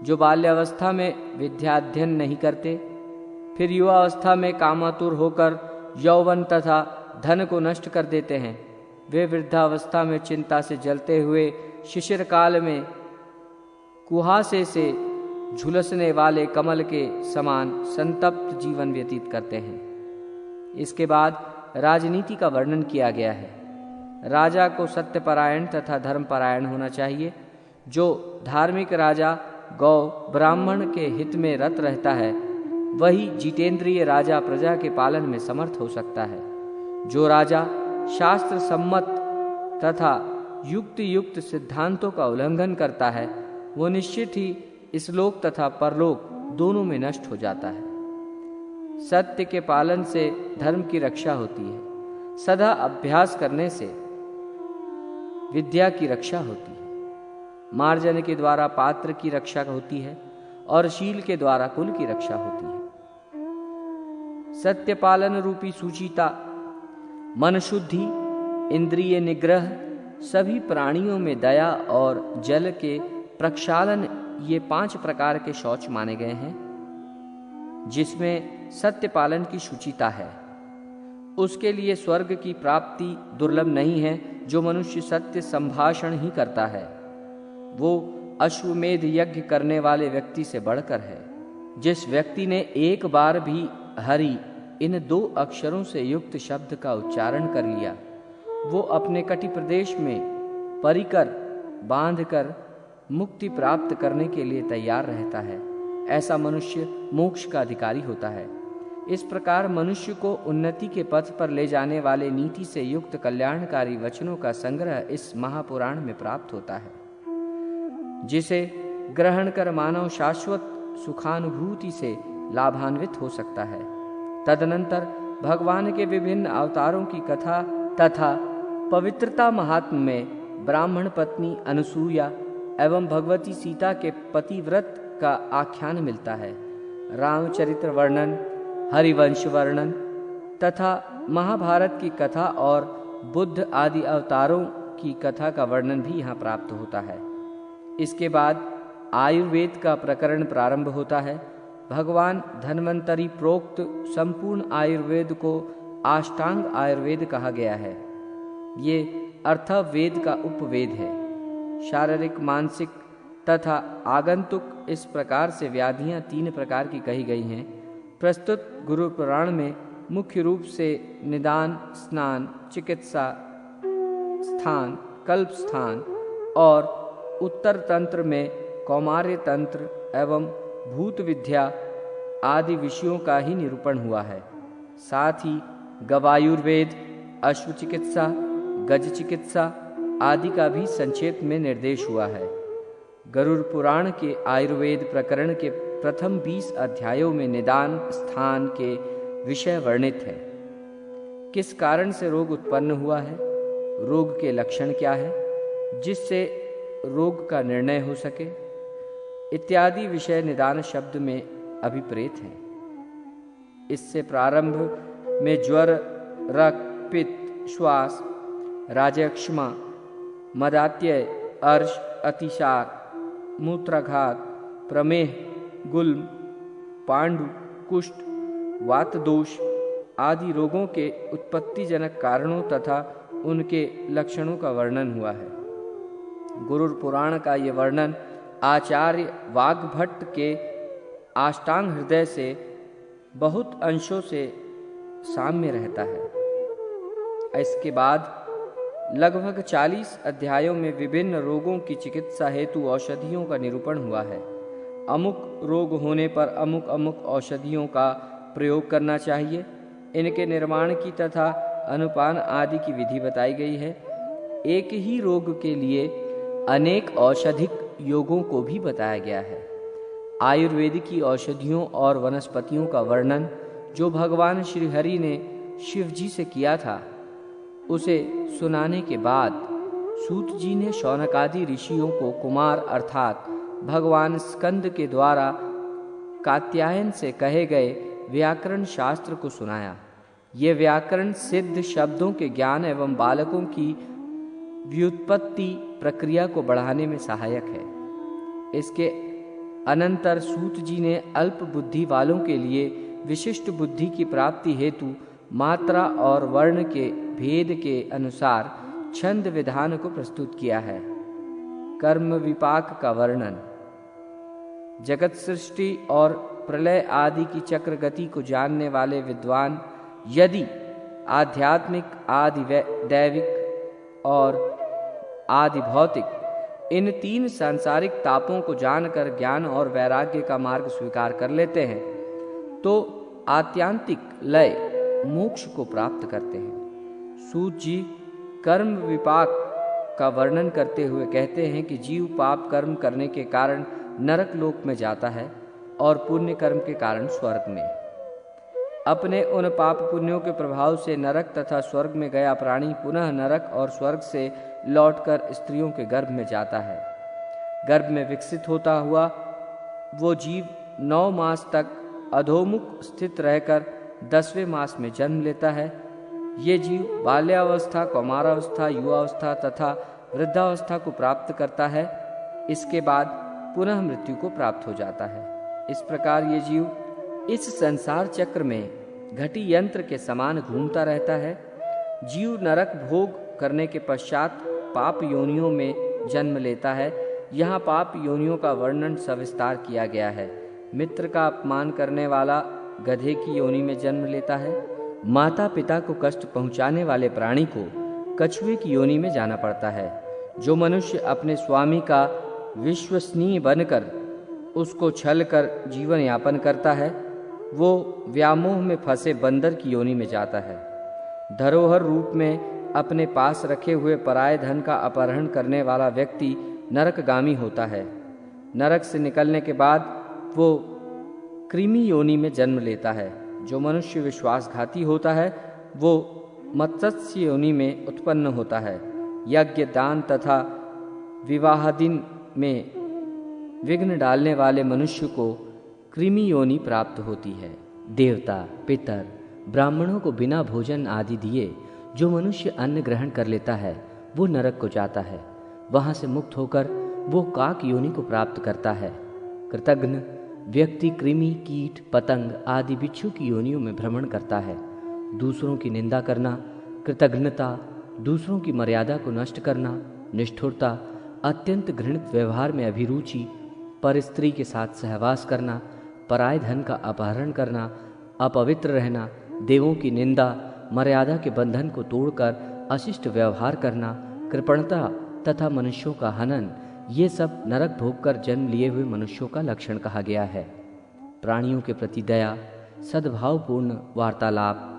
जो बाल्यावस्था में विद्याध्ययन नहीं करते, फिर युवावस्था में कामातुर होकर यौवन तथा धन को नष्ट कर देते हैं, वे वृद्धावस्था में चिंता से जलते हुए शिशिर काल में कुहासे से झुलसने वाले कमल के समान संतप्त जीवन व्यतीत करते हैं। इसके बाद राजनीति का वर्णन किया गया है। राजा को सत्यपरायण तथा धर्मपरायण होना चाहिए। जो धार्मिक राजा गौ ब्राह्मण के हित में रत रहता है, वही जितेंद्रिय राजा प्रजा के पालन में समर्थ हो सकता है। जो राजा शास्त्र सम्मत तथा युक्त सिद्धांतों का उल्लंघन करता है, वो निश्चित ही इस लोक तथा परलोक दोनों में नष्ट हो जाता है। सत्य के पालन से धर्म की रक्षा होती है। सदा अभ्यास करने से विद्या की रक्षा होती है। मार्जन के द्वारा पात्र की रक्षा होती है और शील के द्वारा कुल की रक्षा होती है। सत्य पालन रूपी सुचिता, मन शुद्धि, इंद्रिय निग्रह, सभी प्राणियों में दया और जल के प्रक्षालन, ये 5 प्रकार के शौच माने गए हैं। जिसमें सत्य पालन की शुचिता है, उसके लिए स्वर्ग की प्राप्ति दुर्लभ नहीं है। जो मनुष्य सत्य संभाषण ही करता है, वो अश्वमेध यज्ञ करने वाले व्यक्ति से बढ़कर है। जिस व्यक्ति ने एक बार भी हरि इन 2 अक्षरों से युक्त शब्द का उच्चारण कर लिया, वो अपने कटि प्रदेश में परिकर बांधकर मुक्ति प्राप्त करने के लिए तैयार रहता है। ऐसा मनुष्य मोक्ष का अधिकारी होता है। इस प्रकार मनुष्य को उन्नति के पथ पर ले जाने वाले नीति से युक्त कल्याणकारी वचनों का संग्रह इस महापुराण में प्राप्त होता है, जिसे ग्रहण कर मानव शाश्वत सुखानुभूति से लाभान्वित हो सकता है। तदनंतर भगवान के विभिन्न अवतारों की कथा तथा पवित्रता महात्म्य में ब्राह्मण पत्नी अनुसूया एवं भगवती सीता के पतिव्रत का आख्यान मिलता है। रामचरित्र वर्णन, हरिवंश वर्णन तथा महाभारत की कथा और बुद्ध आदि अवतारों की कथा का वर्णन भी यहाँ प्राप्त होता है। इसके बाद आयुर्वेद का प्रकरण प्रारंभ होता है। भगवान धन्वंतरि प्रोक्त संपूर्ण आयुर्वेद को अष्टांग आयुर्वेद कहा गया है। ये अर्थवेद का उपवेद है। शारीरिक, मानसिक तथा आगंतुक इस प्रकार से व्याधियां 3 प्रकार की कही गई हैं। प्रस्तुत गुरु पुराण में मुख्य रूप से निदान, स्नान, चिकित्सा स्थान, कल्प स्थान और उत्तर तंत्र में कौमार्य तंत्र एवं भूत विद्या आदि विषयों का ही निरूपण हुआ है। साथ ही गवायुर्वेद, अश्व चिकित्सा, गज चिकित्सा आदि का भी संक्षेप में निर्देश हुआ है। गरुड़ पुराण के आयुर्वेद प्रकरण के प्रथम 20 अध्यायों में निदान स्थान के विषय वर्णित है। किस कारण से रोग उत्पन्न हुआ है, रोग के लक्षण क्या है, जिससे रोग का निर्णय हो सके, इत्यादि विषय निदान शब्द में अभिप्रेत हैं। इससे प्रारंभ में ज्वर, रक्त, पित्त, श्वास, राजयक्ष्मा, मदात्यय, अर्श, अतिसार, मूत्राघात, प्रमेह, गुल्म, पांडु, कुष्ठ, वात दोष आदि रोगों के उत्पत्तिजनक कारणों तथा उनके लक्षणों का वर्णन हुआ है। गुरु पुराण का ये वर्णन आचार्य वाग्भट्ट के अष्टांग हृदय से बहुत अंशों से साम्य रहता है। इसके बाद लगभग 40 अध्यायों में विभिन्न रोगों की चिकित्सा हेतु औषधियों का निरूपण हुआ है। अमुक रोग होने पर अमुक अमुक औषधियों का प्रयोग करना चाहिए। इनके निर्माण की तथा अनुपान आदि की विधि बताई गई है। एक ही रोग के लिए अनेक औषधिक योगों को भी बताया गया है। आयुर्वेद की औषधियों और वनस्पतियों का वर्णन जो भगवान श्री हरि ने शिव जी से किया था, उसे सुनाने के बाद सूत जी ने शौनकादि ऋषियों को कुमार अर्थात भगवान स्कंद के द्वारा कात्यायन से कहे गए व्याकरण शास्त्र को सुनाया। ये व्याकरण सिद्ध शब्दों के ज्ञान एवं बालकों की व्युत्पत्ति प्रक्रिया को बढ़ाने में सहायक है। इसके अनंतर सूत जी ने अल्प बुद्धि वालों के लिए विशिष्ट बुद्धि की प्राप्ति हेतु मात्रा और वर्ण के भेद के अनुसार छंद विधान को प्रस्तुत किया है। कर्म विपाक का वर्णन, जगत सृष्टि और प्रलय आदि की चक्र गति को जानने वाले विद्वान यदि आध्यात्मिक, आदि दैविक और आदि भौतिक इन 3 सांसारिक तापों को जानकर ज्ञान और वैराग्य का मार्ग स्वीकार कर लेते हैं तो आत्यांतिक लय मोक्ष को प्राप्त करते हैं। सूत जी कर्म विपाक का वर्णन करते हुए कहते हैं कि जीव पाप कर्म करने के कारण नरक लोक में जाता है और पुण्य कर्म के कारण स्वर्ग में। अपने उन पाप पुण्यों के प्रभाव से नरक तथा स्वर्ग में गया प्राणी पुनः नरक और स्वर्ग से लौटकर स्त्रियों के गर्भ में जाता है। गर्भ में विकसित होता हुआ वो जीव 9 मास तक अधोमुख स्थित रहकर 10वें मास में जन्म लेता है। ये जीव बाल्यावस्था, कौमारावस्था, युवावस्था तथा वृद्धावस्था को प्राप्त करता है। इसके बाद पुनः मृत्यु को प्राप्त हो जाता है। इस प्रकार ये जीव इस संसार चक्र में घटी यंत्र के समान घूमता रहता है। जीव नरक भोग करने के पश्चात पाप योनियों में जन्म लेता है। यहाँ पाप योनियों का वर्णन सविस्तार किया गया है। मित्र का अपमान करने वाला गधे की योनि में जन्म लेता है। माता पिता को कष्ट पहुँचाने वाले प्राणी को कछुए की योनि में जाना पड़ता है। जो मनुष्य अपने स्वामी का विश्वसनीय बनकर उसको छल कर जीवन यापन करता है, वो व्यामोह में फंसे बंदर की योनि में जाता है। धरोहर रूप में अपने पास रखे हुए पराये धन का अपहरण करने वाला व्यक्ति नरकगामी होता है। नरक से निकलने के बाद वो कृमि योनि में जन्म लेता है। जो मनुष्य विश्वासघाती होता है वो मत्स्य योनि में उत्पन्न होता है। यज्ञ, दान तथा विवाहादि में विघ्न डालने वाले मनुष्य को कृमि योनि प्राप्त होती है। देवता, पितर, ब्राह्मणों को बिना भोजन आदि दिए जो मनुष्य अन्न ग्रहण कर लेता है वो नरक को जाता है। वहाँ से मुक्त होकर वो काक योनि को प्राप्त करता है। कृतघ्न व्यक्ति कृमि, कीट, पतंग आदि बिच्छू की योनियों में भ्रमण करता है। दूसरों की निंदा करना कृतघ्नता दूसरों की मर्यादा को नष्ट करना, निष्ठुरता, अत्यंत घृणित व्यवहार में अभिरुचि, पर स्त्री के साथ सहवास करना, पराय धन का अपहरण करना, अपवित्र रहना, देवों की निंदा, मर्यादा के बंधन को तोड़कर अशिष्ट व्यवहार करना, कृपणता तथा मनुष्यों का हनन, ये सब नरक भोगकर जन्म लिए हुए मनुष्यों का लक्षण कहा गया है। प्राणियों के प्रति दया, सद्भावपूर्ण वार्तालाप,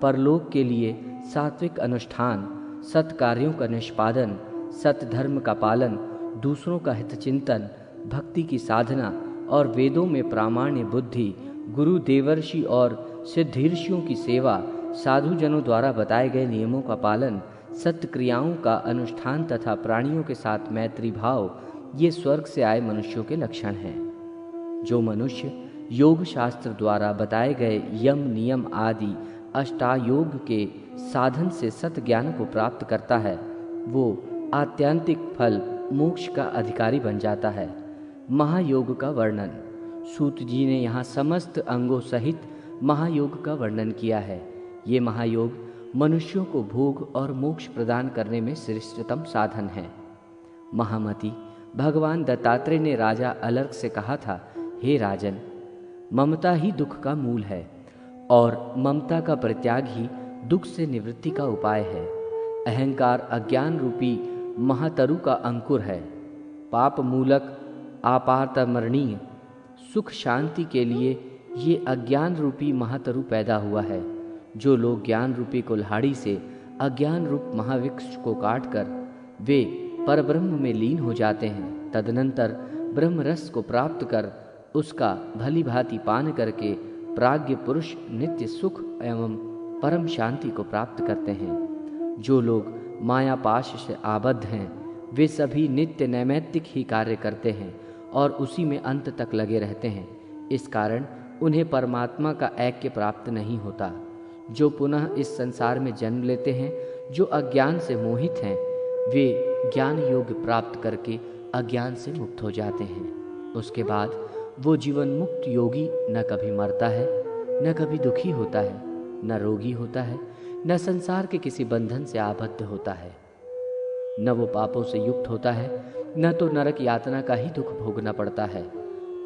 परलोक के लिए सात्विक अनुष्ठान, सत्कार्यों का निष्पादन, सत्धर्म का पालन, दूसरों का हितचिंतन, भक्ति की साधना और वेदों में प्रामाण्य बुद्धि, गुरु देवर्षि और सिद्धीर्षियों की सेवा, साधुजनों द्वारा बताए गए नियमों का पालन, सत्य क्रियाओं का अनुष्ठान तथा प्राणियों के साथ मैत्री भाव, ये स्वर्ग से आए मनुष्यों के लक्षण हैं। जो मनुष्य योग शास्त्र द्वारा बताए गए यम नियम आदि अष्टायोग के साधन से सत्य ज्ञान को प्राप्त करता है, वो आत्यंतिक फल मोक्ष का अधिकारी बन जाता है। महायोग का वर्णन। सूत जी ने यहाँ समस्त अंगों सहित महायोग का वर्णन किया है। ये महायोग मनुष्यों को भोग और मोक्ष प्रदान करने में श्रेष्ठतम साधन है। महामति, भगवान दत्तात्रेय ने राजा अलर्क से कहा था, हे राजन, ममता ही दुख का मूल है और ममता का परित्याग ही दुख से निवृत्ति का उपाय है। अहंकार अज्ञान रूपी महातरु का अंकुर है। पाप मूलक आपातमरणीय सुख शांति के लिए ये अज्ञान रूपी महातरु पैदा हुआ है। जो लोग ज्ञान रूपी कुल्हाड़ी से अज्ञान रूप महावृक्ष को काटकर वे परब्रह्म में लीन हो जाते हैं, तदनंतर ब्रह्म रस को प्राप्त कर उसका भली भांति पान करके प्राज्ञ पुरुष नित्य सुख एवं परम शांति को प्राप्त करते हैं। जो लोग माया पाश से आबद्ध हैं, वे सभी नित्य नैमित्तिक ही कार्य करते हैं और उसी में अंत तक लगे रहते हैं। इस कारण उन्हें परमात्मा का ऐक्य प्राप्त नहीं होता। जो पुनः इस संसार में जन्म लेते हैं, जो अज्ञान से मोहित हैं, वे ज्ञान योग प्राप्त करके अज्ञान से मुक्त हो जाते हैं। उसके बाद वो जीवन मुक्त योगी न कभी मरता है, न कभी दुखी होता है, न रोगी होता है, न संसार के किसी बंधन से आबद्ध होता है, न वो पापों से युक्त होता है, न तो नरक यातना का ही दुख भोगना पड़ता है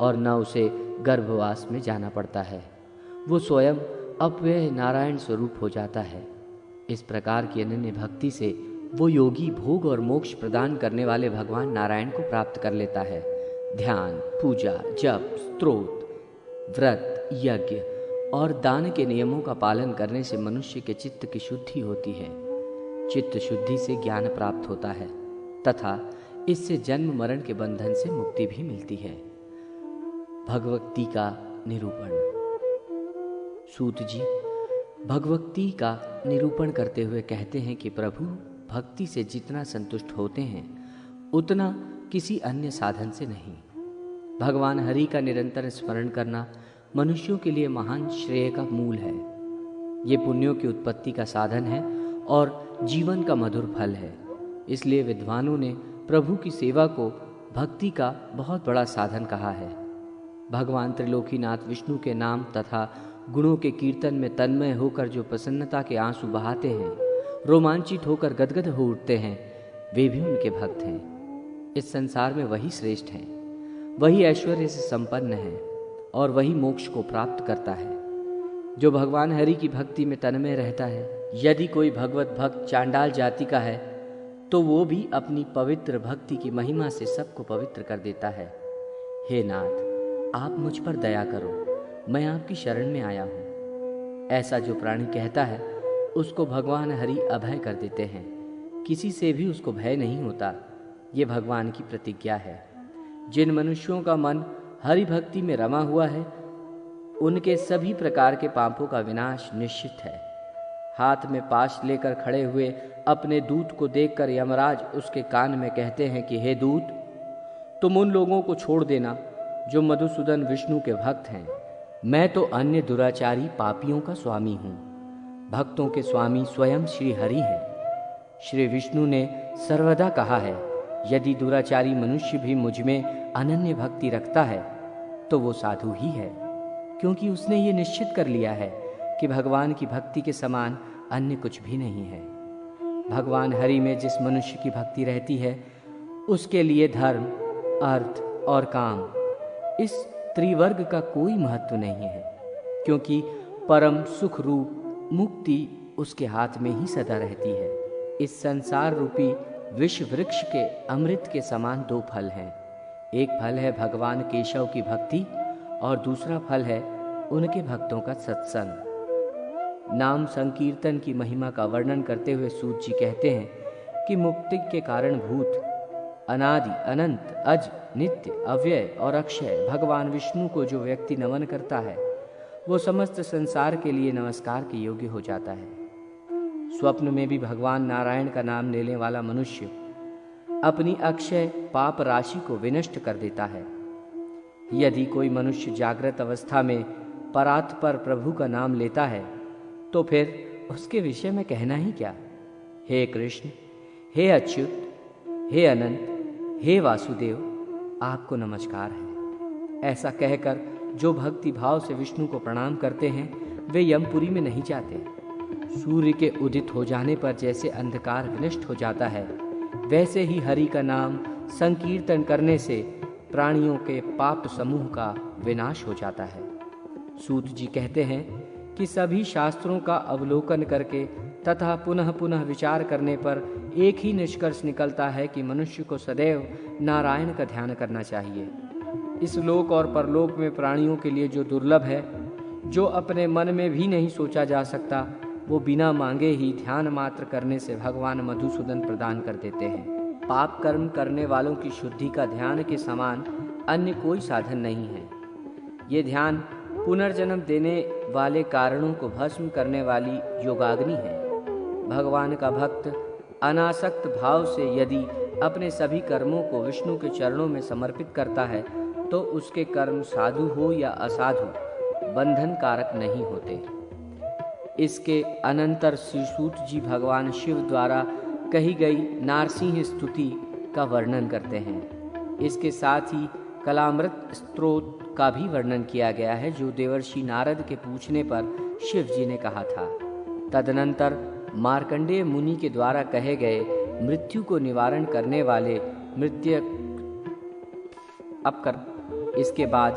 और न उसे गर्भवास में जाना पड़ता है। वो स्वयं अपव्यय नारायण स्वरूप हो जाता है। इस प्रकार की अनन्य भक्ति से वो योगी भोग और मोक्ष प्रदान करने वाले भगवान नारायण को प्राप्त कर लेता है। ध्यान, पूजा, जप, स्तोत्र, व्रत, यज्ञ और दान के नियमों का पालन करने से मनुष्य के चित्त की शुद्धि होती है। चित्त शुद्धि से ज्ञान प्राप्त होता है तथा इससे जन्म मरण के बंधन से मुक्ति भी मिलती है। भगवती का निरूपण। सूत जी भगवती का निरूपण करते हुए कहते हैं कि प्रभु भक्ति से जितना संतुष्ट होते हैं उतना किसी अन्य साधन से नहीं। भगवान हरि का निरंतर स्मरण करना मनुष्यों के लिए महान श्रेय का मूल है। ये पुण्यों की उत्पत्ति का साधन है और जीवन का मधुर फल है। इसलिए विद्वानों ने प्रभु की सेवा को भक्ति का बहुत बड़ा साधन कहा है। भगवान त्रिलोकीनाथ विष्णु के नाम तथा गुणों के कीर्तन में तन्मय होकर जो प्रसन्नता के आंसू बहाते हैं, रोमांचित होकर गदगद हो उठते हैं, वे भी उनके भक्त हैं। इस संसार में वही श्रेष्ठ हैं, वही ऐश्वर्य से संपन्न है और वही मोक्ष को प्राप्त करता है। जो भगवान हरि की भक्ति में तन्मय रहता है, यदि कोई भगवत भक्त चांडाल जाति का है तो वो भी अपनी पवित्र भक्ति की महिमा से सबको पवित्र कर देता है। हे नाथ, आप मुझ पर दया करो, मैं आपकी शरण में आया हूँ। ऐसा जो प्राणी कहता है उसको भगवान हरि अभय कर देते हैं। किसी से भी उसको भय नहीं होता। ये भगवान की प्रतिज्ञा है। जिन मनुष्यों का मन हरि भक्ति में रमा हुआ है उनके सभी प्रकार के पापों का विनाश निश्चित है। हाथ में पाश लेकर खड़े हुए अपने दूत को देखकर यमराज उसके कान में कहते हैं कि हे दूत, तुम उन लोगों को छोड़ देना जो मधुसूदन विष्णु के भक्त हैं। मैं तो अन्य दुराचारी पापियों का स्वामी हूँ। भक्तों के स्वामी स्वयं श्री हरि हैं। श्री विष्णु ने सर्वदा कहा है, यदि दुराचारी मनुष्य भी मुझ में अनन्य भक्ति रखता है तो वो साधु ही है, क्योंकि उसने ये निश्चित कर लिया है कि भगवान की भक्ति के समान अन्य कुछ भी नहीं है। भगवान हरि में जिस मनुष्य की भक्ति रहती है उसके लिए धर्म, अर्थ और काम, इस त्रिवर्ग का कोई महत्व नहीं है, क्योंकि परम सुख रूप मुक्ति उसके हाथ में ही सदा रहती है। इस संसार रूपी विश्व वृक्ष के अमृत के समान दो फल हैं। एक फल है भगवान केशव की भक्ति और दूसरा फल है उनके भक्तों का सत्संग। नाम संकीर्तन की महिमा का वर्णन करते हुए सूत जी कहते हैं कि मुक्ति के कारण भूत, अनादि, अनंत, अज, नित्य, अव्यय और अक्षय भगवान विष्णु को जो व्यक्ति नमन करता है वो समस्त संसार के लिए नमस्कार के योग्य हो जाता है। स्वप्न में भी भगवान नारायण का नाम लेने वाला मनुष्य अपनी अक्षय पाप राशि को विनष्ट कर देता है। यदि कोई मनुष्य जागृत अवस्था में परात्पर प्रभु का नाम लेता है तो फिर उसके विषय में कहना ही क्या। हे कृष्ण, हे अच्युत, हे अनंत, हे वासुदेव, आपको नमस्कार है। ऐसा कहकर जो भक्ति भाव से विष्णु को प्रणाम करते हैं वे यमपुरी में नहीं जाते। सूर्य के उदित हो जाने पर जैसे अंधकार विनष्ट हो जाता है, वैसे ही हरि का नाम संकीर्तन करने से प्राणियों के पाप समूह का विनाश हो जाता है। सूत जी कहते हैं कि सभी शास्त्रों का अवलोकन करके तथा पुनः पुनः विचार करने पर एक ही निष्कर्ष निकलता है कि मनुष्य को सदैव नारायण का ध्यान करना चाहिए। इस लोक और परलोक में प्राणियों के लिए जो दुर्लभ है, जो अपने मन में भी नहीं सोचा जा सकता, वो बिना मांगे ही ध्यान मात्र करने से भगवान मधुसूदन प्रदान कर देते हैं। पाप कर्म करने वालों की शुद्धि का ध्यान के समान अन्य कोई साधन नहीं है। ये ध्यान पुनर्जन्म देने वाले कारणों को भस्म करने वाली योगाग्नि है। भगवान का भक्त अनासक्त भाव से यदि अपने सभी कर्मों को विष्णु के चरणों में समर्पित करता है तो उसके कर्म साधु हो या असाधु बंधन कारक नहीं होते। इसके अनंतर श्री सूत जी भगवान शिव द्वारा कही गई नारसिंह स्तुति का वर्णन करते हैं। इसके साथ ही कलामृत स्तोत्र का भी वर्णन किया गया है, जो देवर्षि नारद के पूछने पर शिव जी ने कहा था। तदनंतर मार्कंडेय मुनि के द्वारा कहे गए मृत्यु को निवारण करने वाले इसके बाद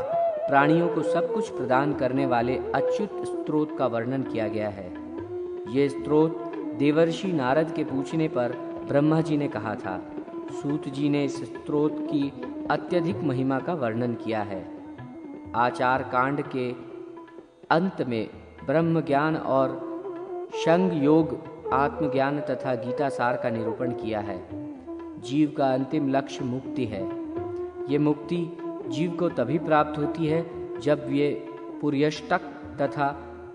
प्राणियों को सब कुछ प्रदान करने वाले अच्युत स्तोत्र का वर्णन किया गया है। ये स्तोत्र देवर्षि नारद के पूछने पर ब्रह्मा जी ने कहा था। सूत जी ने इस स्तोत्र की अत्यधिक महिमा का वर्णन किया है। आचार कांड के अंत में ब्रह्म ज्ञान और शंग योग, आत्मज्ञान तथा गीता सार का निरूपण किया है। जीव का अंतिम लक्ष्य मुक्ति है। ये मुक्ति जीव को तभी प्राप्त होती है जब ये पुर्यष्टक तथा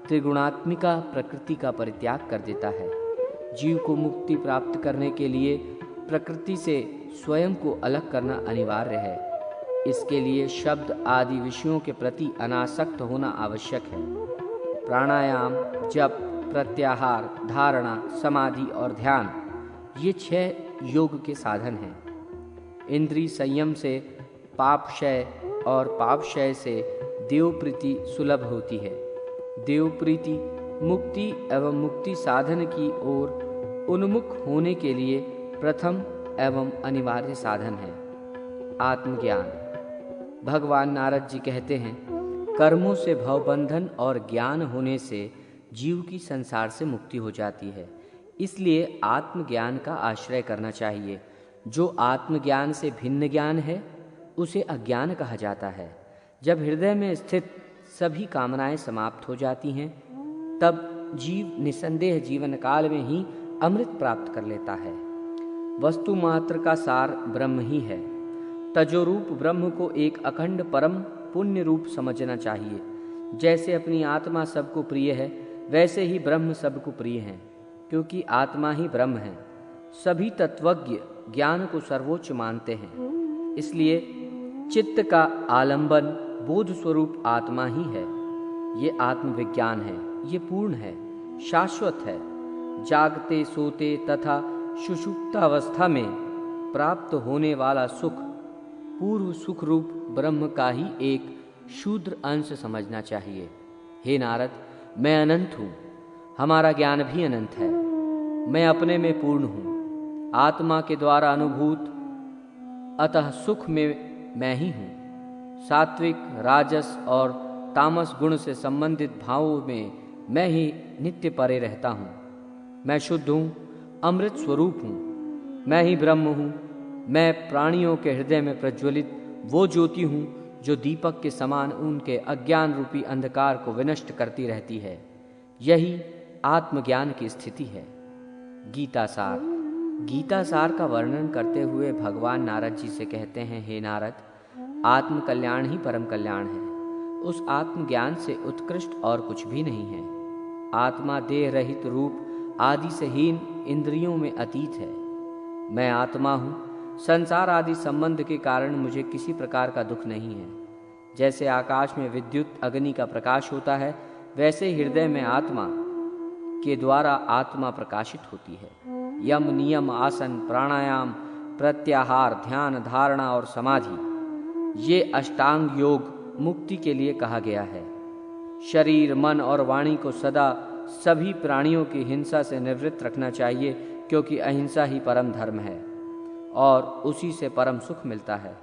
त्रिगुणात्मिका प्रकृति का परित्याग कर देता है। जीव को मुक्ति प्राप्त करने के लिए प्रकृति से स्वयं को अलग करना अनिवार्य है। इसके लिए शब्द आदि विषयों के प्रति अनासक्त होना आवश्यक है। प्राणायाम, जप, प्रत्याहार, धारणा, समाधि और ध्यान, ये 6 योग के साधन हैं। इंद्रिय संयम से पापक्षय और पापक्षय से देवप्रीति सुलभ होती है। देवप्रीति मुक्ति एवं मुक्ति साधन की ओर उन्मुख होने के लिए प्रथम एवं अनिवार्य साधन है। आत्मज्ञान। भगवान नारद जी कहते हैं, कर्मों से भवबंधन और ज्ञान होने से जीव की संसार से मुक्ति हो जाती है। इसलिए आत्मज्ञान का आश्रय करना चाहिए। जो आत्मज्ञान से भिन्न ज्ञान है उसे अज्ञान कहा जाता है। जब हृदय में स्थित सभी कामनाएं समाप्त हो जाती हैं तब जीव निसंदेह जीवन काल में ही अमृत प्राप्त कर लेता है। वस्तु मात्र का सार ब्रह्म ही है। तजोरूप ब्रह्म को एक अखंड परम पुण्य रूप समझना चाहिए। जैसे अपनी आत्मा सबको प्रिय है वैसे ही ब्रह्म सबको प्रिय है, क्योंकि आत्मा ही ब्रह्म है। सभी तत्वज्ञ ज्ञान को सर्वोच्च मानते हैं। इसलिए चित्त का आलंबन बोध स्वरूप आत्मा ही है। ये आत्मविज्ञान है, ये पूर्ण है, शाश्वत है। जागते, सोते तथा सुषुप्तावस्था में प्राप्त होने वाला सुख पूर्व सुख रूप ब्रह्म का ही एक शूद्र अंश समझना चाहिए। हे नारद, मैं अनंत हूँ, हमारा ज्ञान भी अनंत है। मैं अपने में पूर्ण हूँ, आत्मा के द्वारा अनुभूत, अतः सुख में मैं ही हूँ। सात्विक, राजस और तामस गुण से संबंधित भावों में मैं ही नित्य परे रहता हूँ। मैं शुद्ध हूँ, अमृत स्वरूप हूँ, मैं ही ब्रह्म हूँ। मैं प्राणियों के हृदय में प्रज्वलित वो ज्योति हूँ जो दीपक के समान उनके अज्ञान रूपी अंधकार को विनष्ट करती रहती है। यही आत्मज्ञान की स्थिति है। गीता सार। गीता सार का वर्णन करते हुए भगवान नारद जी से कहते हैं, हे नारद, आत्म कल्याण ही परम कल्याण है। उस आत्मज्ञान से उत्कृष्ट और कुछ भी नहीं है। आत्मा देह रहित, रूप आदि से हीन, इंद्रियों में अतीत है। मैं आत्मा हूँ। संसार आदि संबंध के कारण मुझे किसी प्रकार का दुख नहीं है। जैसे आकाश में विद्युत अग्नि का प्रकाश होता है, वैसे हृदय में आत्मा के द्वारा आत्मा प्रकाशित होती है। यम, नियम, आसन, प्राणायाम, प्रत्याहार, ध्यान, धारणा और समाधि, ये अष्टांग योग मुक्ति के लिए कहा गया है। शरीर, मन और वाणी को सदा सभी प्राणियों की हिंसा से निवृत्त रखना चाहिए, क्योंकि अहिंसा ही परम धर्म है और उसी से परम सुख मिलता है।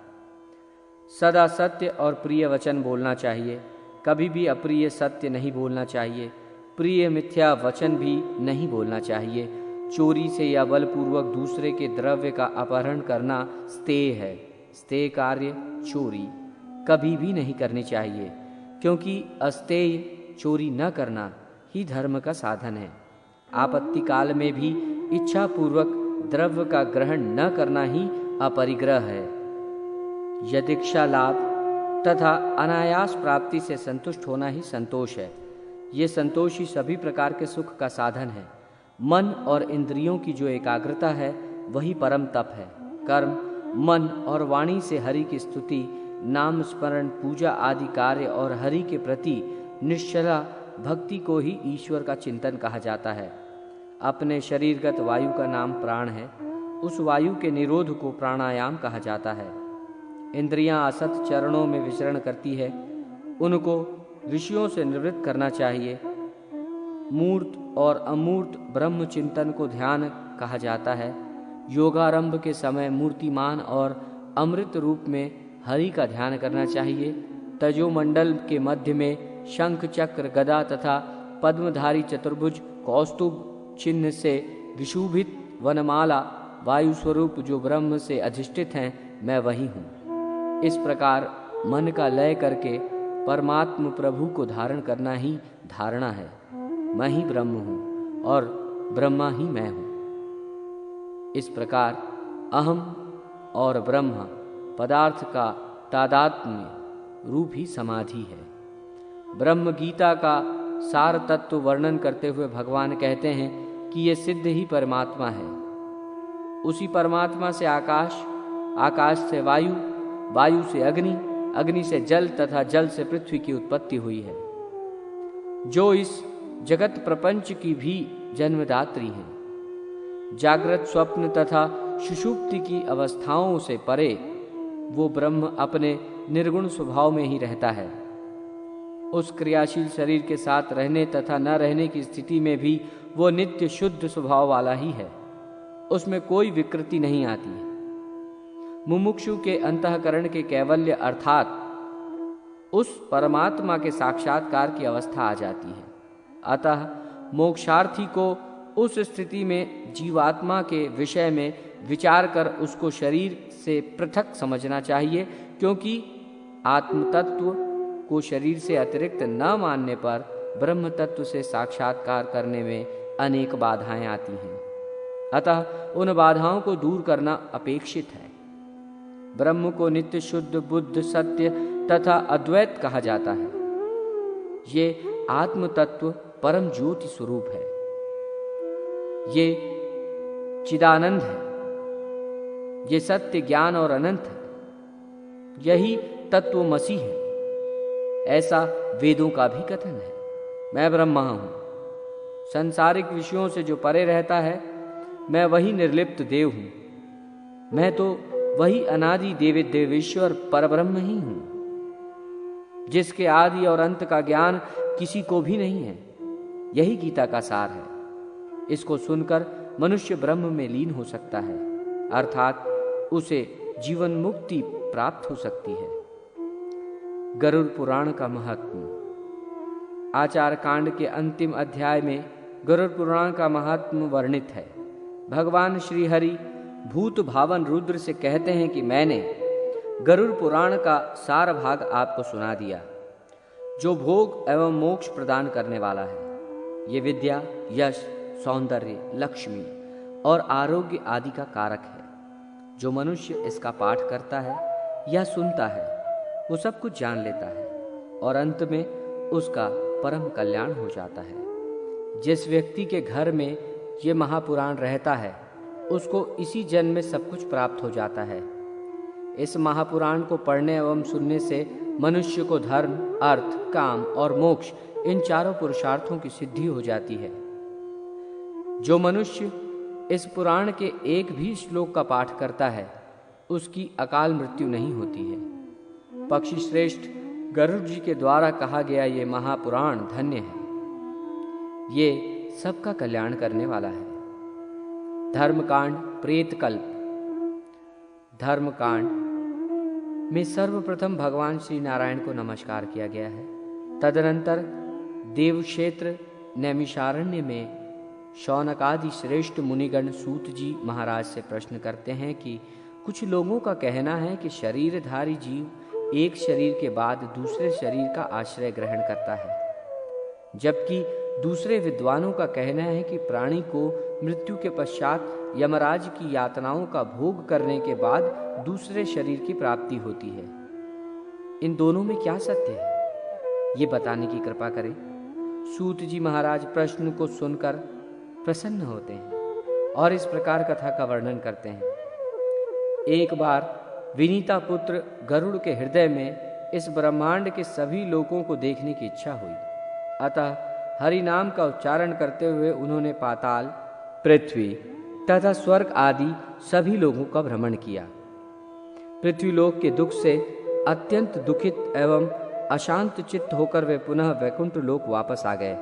सदा सत्य और प्रिय वचन बोलना चाहिए, कभी भी अप्रिय सत्य नहीं बोलना चाहिए। प्रिय मिथ्या वचन भी नहीं बोलना चाहिए। चोरी से या बलपूर्वक दूसरे के द्रव्य का अपहरण करना स्तेय है। स्तेय कार्य चोरी कभी भी नहीं करनी चाहिए, क्योंकि अस्तेय चोरी न करना ही धर्म का साधन है। आपत्ति काल में भी इच्छा पूर्वक द्रव्य का ग्रहण न करना ही अपरिग्रह है। यदीक्षा लाभ तथा अनायास प्राप्ति से संतुष्ट होना ही संतोष है। ये संतोष ही सभी प्रकार के सुख का साधन है। मन और इंद्रियों की जो एकाग्रता है वही परम तप है। कर्म, मन और वाणी से हरि की स्तुति, नाम स्मरण, पूजा आदि कार्य और हरि के प्रति निश्चला भक्ति को ही ईश्वर का चिंतन कहा जाता है। अपने शरीरगत वायु का नाम प्राण है। उस वायु के निरोध को प्राणायाम कहा जाता है। इंद्रियां असत चरणों में विचरण करती है, उनको विषयों से निवृत्त करना चाहिए। मूर्त और अमूर्त ब्रह्म चिंतन को ध्यान कहा जाता है। योगारंभ के समय मूर्तिमान और अमृत रूप में हरि का ध्यान करना चाहिए। तजोमंडल के मध्य में शंख, चक्र, गदा तथा पद्मधारी चतुर्भुज कौस्तुभ चिन्ह से विशुभित वनमाला वायु स्वरूप जो ब्रह्म से अधिष्ठित हैं, मैं वही हूँ। इस प्रकार मन का लय करके परमात्म प्रभु को धारण करना ही धारणा है। मैं ही ब्रह्म हूँ और ब्रह्मा ही मैं हूँ। इस प्रकार अहम और ब्रह्म पदार्थ का तादात्म्य रूप ही समाधि है। ब्रह्म गीता का सार तत्व वर्णन करते हुए भगवान कहते हैं कि ये सिद्ध ही परमात्मा है। उसी परमात्मा से आकाश, आकाश से वायु, वायु से अग्नि, अग्नि से जल तथा जल से पृथ्वी की उत्पत्ति हुई है, जो इस जगत प्रपंच की भी जन्मदात्री हैं। जागृत, स्वप्न तथा सुषुप्ति की अवस्थाओं से परे वो ब्रह्म अपने निर्गुण स्वभाव में ही रहता है। उस क्रियाशील शरीर के साथ रहने तथा न रहने की स्थिति में भी वो नित्य शुद्ध स्वभाव वाला ही है। उसमें कोई विकृति नहीं आती है। मुमुक्षु के अंतःकरण के कैवल्य अर्थात उस परमात्मा के साक्षात्कार की अवस्था आ जाती है। अतः मोक्षार्थी को उस स्थिति में जीवात्मा के विषय में विचार कर उसको शरीर से पृथक समझना चाहिए, क्योंकि आत्मतत्व को शरीर से अतिरिक्त न मानने पर ब्रह्म तत्व से साक्षात्कार करने में अनेक बाधाएं आती हैं। अतः उन बाधाओं को दूर करना अपेक्षित है। ब्रह्म को नित्य शुद्ध, बुद्ध, सत्य तथा अद्वैत कहा जाता है। ये आत्म तत्व परम ज्योति स्वरूप है। ये चिदानंद है। ये सत्य, ज्ञान और अनंत है। यही तत्वमसि है, ऐसा वेदों का भी कथन है। मैं ब्रह्मा हूं। सांसारिक विषयों से जो परे रहता है, मैं वही निर्लिप्त देव हूं। मैं तो वही अनादि देवी देवेश्वर परब्रह्म ही हूं, जिसके आदि और अंत का ज्ञान किसी को भी नहीं है। यही गीता का सार है। इसको सुनकर मनुष्य ब्रह्म में लीन हो सकता है, अर्थात उसे जीवन मुक्ति प्राप्त हो सकती है। गरुड़ पुराण का महत्व। आचार कांड के अंतिम अध्याय में गरुड़ पुराण का महत्व वर्णित है। भगवान श्री हरि भूत भावन रुद्र से कहते हैं कि मैंने गरुड़ पुराण का सार भाग आपको सुना दिया, जो भोग एवं मोक्ष प्रदान करने वाला है। ये विद्या, यश, सौंदर्य, लक्ष्मी और आरोग्य आदि का कारक है। जो मनुष्य इसका पाठ करता है या सुनता है, वो सब कुछ जान लेता है और अंत में उसका परम कल्याण हो जाता है। जिस व्यक्ति के घर में ये महापुराण रहता है, उसको इसी जन्म में सब कुछ प्राप्त हो जाता है। इस महापुराण को पढ़ने एवं सुनने से मनुष्य को धर्म, अर्थ, काम और मोक्ष इन चारों पुरुषार्थों की सिद्धि हो जाती है। जो मनुष्य इस पुराण के एक भी श्लोक का पाठ करता है, उसकी अकाल मृत्यु नहीं होती है। पक्षी श्रेष्ठ गरुड़ जी के द्वारा कहा गया ये महापुराण धन्य है। ये सबका कल्याण करने वाला है। धर्मकांड प्रेतकल्प। धर्मकांड में सर्वप्रथम भगवान श्री नारायण को नमस्कार किया गया है। तदनंतर देवक्षेत्र नैमिषारण्य में शौनकादि श्रेष्ठ मुनिगण सूत जी महाराज से प्रश्न करते हैं कि कुछ लोगों का कहना है कि शरीरधारी जीव एक शरीर के बाद दूसरे शरीर का आश्रय ग्रहण करता है, जबकि दूसरे विद्वानों का कहना है कि प्राणी को मृत्यु के पश्चात यमराज की यातनाओं का भोग करने के बाद दूसरे शरीर की प्राप्ति होती है। इन दोनों में क्या सत्य है, ये बताने की कृपा करें। सूत जी महाराज प्रश्न को सुनकर प्रसन्न होते हैं और इस प्रकार कथा का वर्णन करते हैं। एक बार विनीता पुत्र गरुड़ के हृदय में इस ब्रह्मांड के सभी लोगों को देखने की इच्छा हुई। अतः हरि नाम का उच्चारण करते हुए उन्होंने पाताल, पृथ्वी तथा स्वर्ग आदि सभी लोगों का भ्रमण किया। पृथ्वीलोक के दुख से अत्यंत दुखित एवं अशांत चित्त होकर वे पुनः वैकुंठ लोक वापस आ गए।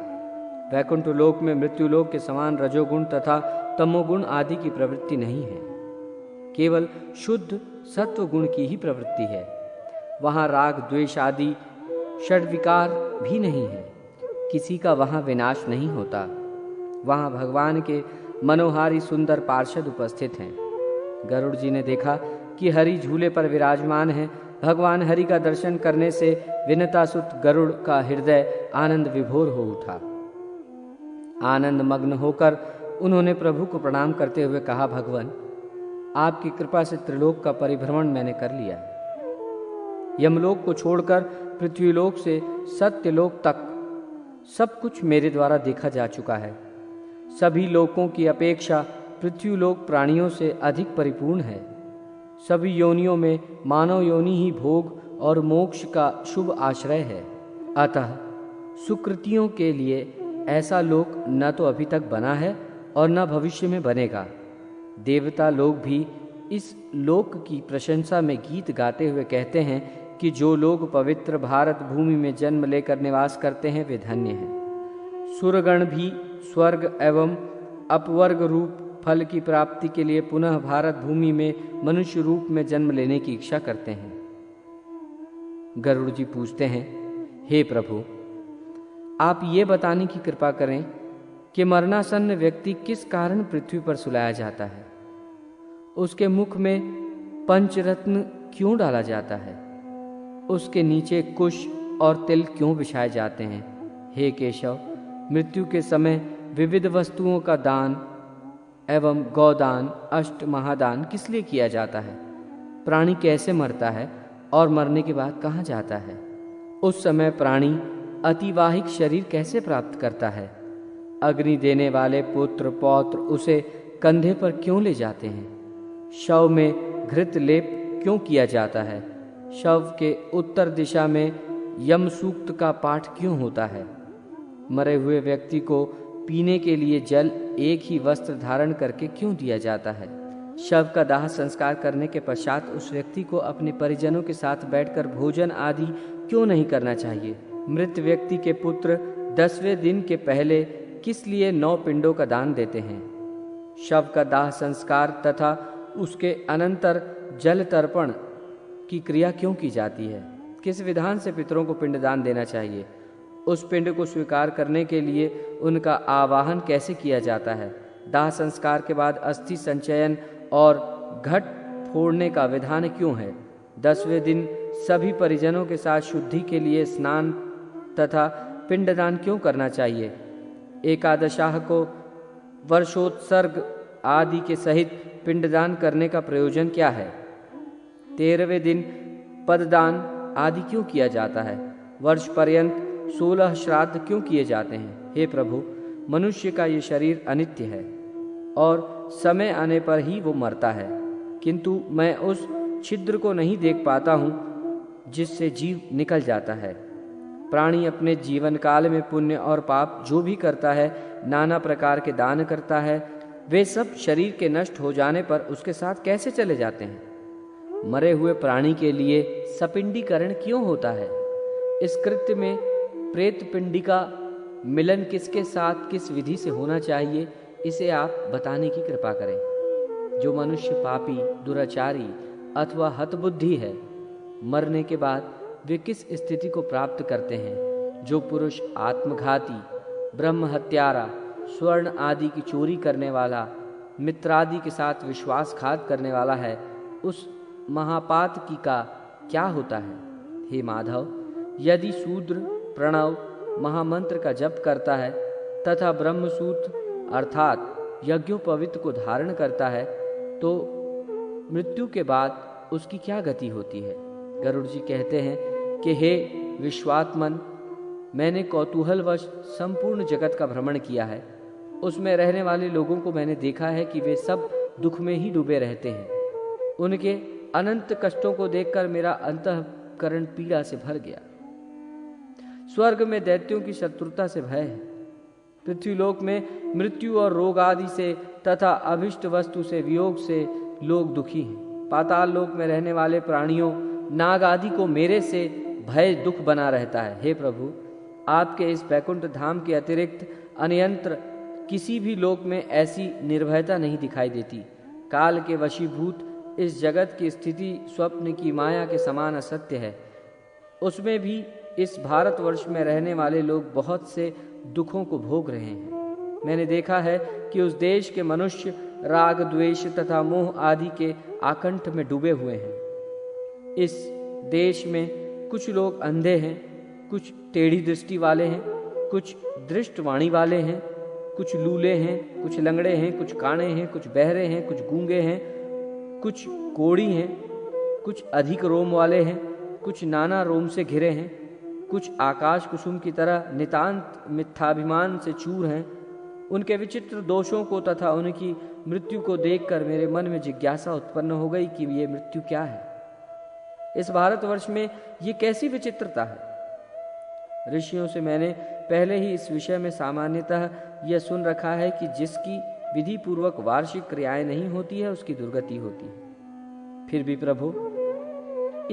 वैकुंठ लोक में मृत्युलोक के समान रजोगुण तथा तमोगुण आदि की प्रवृत्ति नहीं है, केवल शुद्ध सत्व गुण की ही प्रवृत्ति है। वहाँ राग, द्वेष आदि षड्विकार भी नहीं है। किसी का वहाँ विनाश नहीं होता। वहाँ भगवान के मनोहारी सुंदर पार्षद उपस्थित हैं। गरुड़ जी ने देखा कि हरि झूले पर विराजमान हैं। भगवान हरि का दर्शन करने से विनतासुत गरुड़ का हृदय आनंद विभोर हो उठा। आनंद मग्न होकर उन्होंने प्रभु को प्रणाम करते हुए कहा, भगवान, आपकी कृपा से त्रिलोक का परिभ्रमण मैंने कर लिया। यमलोक को छोड़कर पृथ्वीलोक से सत्यलोक तक सब कुछ मेरे द्वारा देखा जा चुका है। सभी लोकों की अपेक्षा पृथ्वीलोक प्राणियों से अधिक परिपूर्ण है। सभी योनियों में मानव योनि ही भोग और मोक्ष का शुभ आश्रय है। अतः सुकृतियों के लिए ऐसा लोक न तो अभी तक बना है और न भविष्य में बनेगा। देवता लोग भी इस लोक की प्रशंसा में गीत गाते हुए कहते हैं कि जो लोग पवित्र भारत भूमि में जन्म लेकर निवास करते हैं वे धन्य हैं। सुरगण भी स्वर्ग एवं अपवर्ग रूप फल की प्राप्ति के लिए पुनः भारत भूमि में मनुष्य रूप में जन्म लेने की इच्छा करते हैं। गरुड़ जी पूछते हैं, हे प्रभु, आप ये बताने की कृपा करें कि मरणासन्न व्यक्ति किस कारण पृथ्वी पर सुलाया जाता है? उसके मुख में पंचरत्न क्यों डाला जाता है? उसके नीचे कुश और तिल क्यों बिछाए जाते हैं? हे केशव, मृत्यु के समय विविध वस्तुओं का दान एवं गौदान, अष्ट महादान किस लिए किया जाता है? प्राणी कैसे मरता है और मरने के बाद कहाँ जाता है? उस समय प्राणी अतिवाहिक शरीर कैसे प्राप्त करता है? अग्नि देने वाले पुत्र पौत्र उसे कंधे पर क्यों ले जाते हैं? शव में घृत लेप क्यों किया जाता है? शव के उत्तर दिशा में यम सूक्त का पाठ क्यों होता है? मरे हुए व्यक्ति को पीने के लिए जल एक ही वस्त्र धारण करके क्यों दिया जाता है? शव का दाह संस्कार करने के पश्चात उस व्यक्ति को अपने परिजनों के साथ बैठकर भोजन आदि क्यों नहीं करना चाहिए? मृत व्यक्ति के पुत्र 10वें दिन के पहले किस लिए 9 पिंडों का दान देते हैं? शव का दाह संस्कार तथा उसके अनंतर जल तर्पण की क्रिया क्यों की जाती है? किस विधान से पितरों को पिंडदान देना चाहिए? उस पिंड को स्वीकार करने के लिए उनका आवाहन कैसे किया जाता है? दाह संस्कार के बाद अस्थि संचयन और घट फोड़ने का विधान क्यों है? 10वें दिन सभी परिजनों के साथ शुद्धि के लिए स्नान तथा पिंडदान क्यों करना चाहिए? एकादशाह को वर्षोत्सर्ग आदि के सहित पिंडदान करने का प्रयोजन क्या है? 13वें दिन पददान आदि क्यों किया जाता है? वर्ष पर्यंत 16 श्राद्ध क्यों किए जाते हैं? हे प्रभु, मनुष्य का ये शरीर अनित्य है और समय आने पर ही वो मरता है, किंतु मैं उस छिद्र को नहीं देख पाता हूँ जिससे जीव निकल जाता है। प्राणी अपने जीवन काल में पुण्य और पाप जो भी करता है, नाना प्रकार के दान करता है, वे सब शरीर के नष्ट हो जाने पर उसके साथ कैसे चले जाते हैं? मरे हुए प्राणी के लिए सपिंडीकरण क्यों होता है? इस कृत्य में प्रेत पिंडी का मिलन किसके साथ किस विधि से होना चाहिए, इसे आप बताने की कृपा करें। जो मनुष्य पापी, दुराचारी अथवा हतबुद्धि है, मरने के बाद वे किस स्थिति को प्राप्त करते हैं? जो पुरुष आत्मघाती, ब्रह्म हत्यारा, स्वर्ण आदि की चोरी करने वाला, मित्रादि के साथ विश्वासघात करने वाला है, उस महापातकी का क्या होता है? हे माधव, यदि शूद्र प्रणव महामंत्र का जप करता है तथा ब्रह्मसूत्र अर्थात यज्ञोपवीत को धारण करता है, तो मृत्यु के बाद उसकी क्या गति होती है? गरुड़ जी कहते हैं कि हे विश्वात्मन, मैंने कौतूहलवश संपूर्ण जगत का भ्रमण किया है। उसमें रहने वाले लोगों को मैंने देखा है कि वे सब दुख में ही डूबे रहते हैं। उनके अनंत कष्टों को देखकर मेरा अंतःकरण पीड़ा से भर गया। स्वर्ग में दैत्यों की शत्रुता से भय है, पृथ्वीलोक में मृत्यु और रोग आदि से तथा अभिष्ट वस्तु से वियोग से लोग दुखी हैं। पाताल लोक में रहने वाले प्राणियों, नाग आदि को मेरे से भय दुख बना रहता है। हे प्रभु, आपके इस बैकुंठ धाम के अतिरिक्त अन्यत्र किसी भी लोक में ऐसी निर्भयता नहीं दिखाई देती। काल के वशीभूत इस जगत की स्थिति स्वप्न की माया के समान असत्य है। उसमें भी इस भारतवर्ष में रहने वाले लोग बहुत से दुखों को भोग रहे हैं। मैंने देखा है कि उस देश के मनुष्य राग, द्वेष तथा मोह आदि के आकंठ में डूबे हुए हैं। इस देश में कुछ लोग अंधे हैं, कुछ टेढ़ी दृष्टि वाले हैं, कुछ दृष्टवाणी वाले हैं, कुछ लूले हैं, कुछ लंगड़े हैं, कुछ काणे हैं, कुछ बहरे हैं, कुछ गूंगे हैं, कुछ कोड़ी हैं, कुछ अधिक रोम वाले हैं, कुछ नाना रोम से घिरे हैं, कुछ आकाश कुसुम की तरह नितांत मिथ्याभिमान से चूर हैं। उनके विचित्र दोषों को तथा उनकी मृत्यु को देखकर मेरे मन में जिज्ञासा उत्पन्न हो गई कि ये मृत्यु क्या है? इस भारतवर्ष में ये कैसी विचित्रता है? ऋषियों से मैंने पहले ही इस विषय में सामान्यतः यह सुन रखा है कि जिसकी विधि पूर्वक वार्षिक क्रियाएं नहीं होती है, उसकी दुर्गति होती है। फिर भी प्रभु,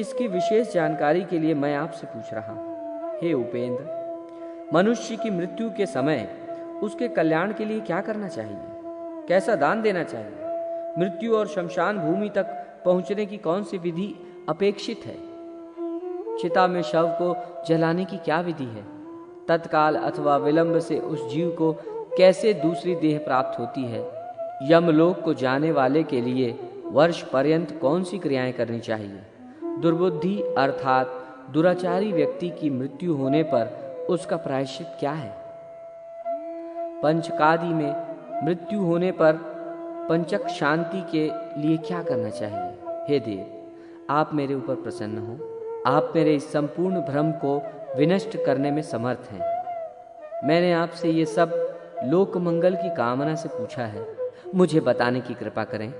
इसकी विशेष जानकारी के लिए मैं आपसे पूछ रहा हूं। हे उपेंद्र, मनुष्य की मृत्यु के समय उसके कल्याण के लिए क्या करना चाहिए? कैसा दान देना चाहिए? मृत्यु और शमशान भूमि तक पहुंचने की कौन सी विधि अपेक्षित है? चिता में शव को जलाने की क्या विधि है? तत्काल अथवा विलंब से उस जीव को कैसे दूसरी देह प्राप्त होती है? यमलोक को जाने वाले के लिए वर्ष पर्यंत कौन सी क्रियाएं करनी चाहिए? दुर्बुद्धि अर्थात दुराचारी व्यक्ति की मृत्यु होने पर उसका प्रायश्चित क्या है? पंचकादि में मृत्यु होने पर पंचक शांति के लिए क्या करना चाहिए? हे देव, आप मेरे ऊपर प्रसन्न हो। आप मेरे इस संपूर्ण भ्रम को विनष्ट करने में समर्थ हैं। मैंने आपसे ये सब लोक मंगल की कामना से पूछा है, मुझे बताने की कृपा करें।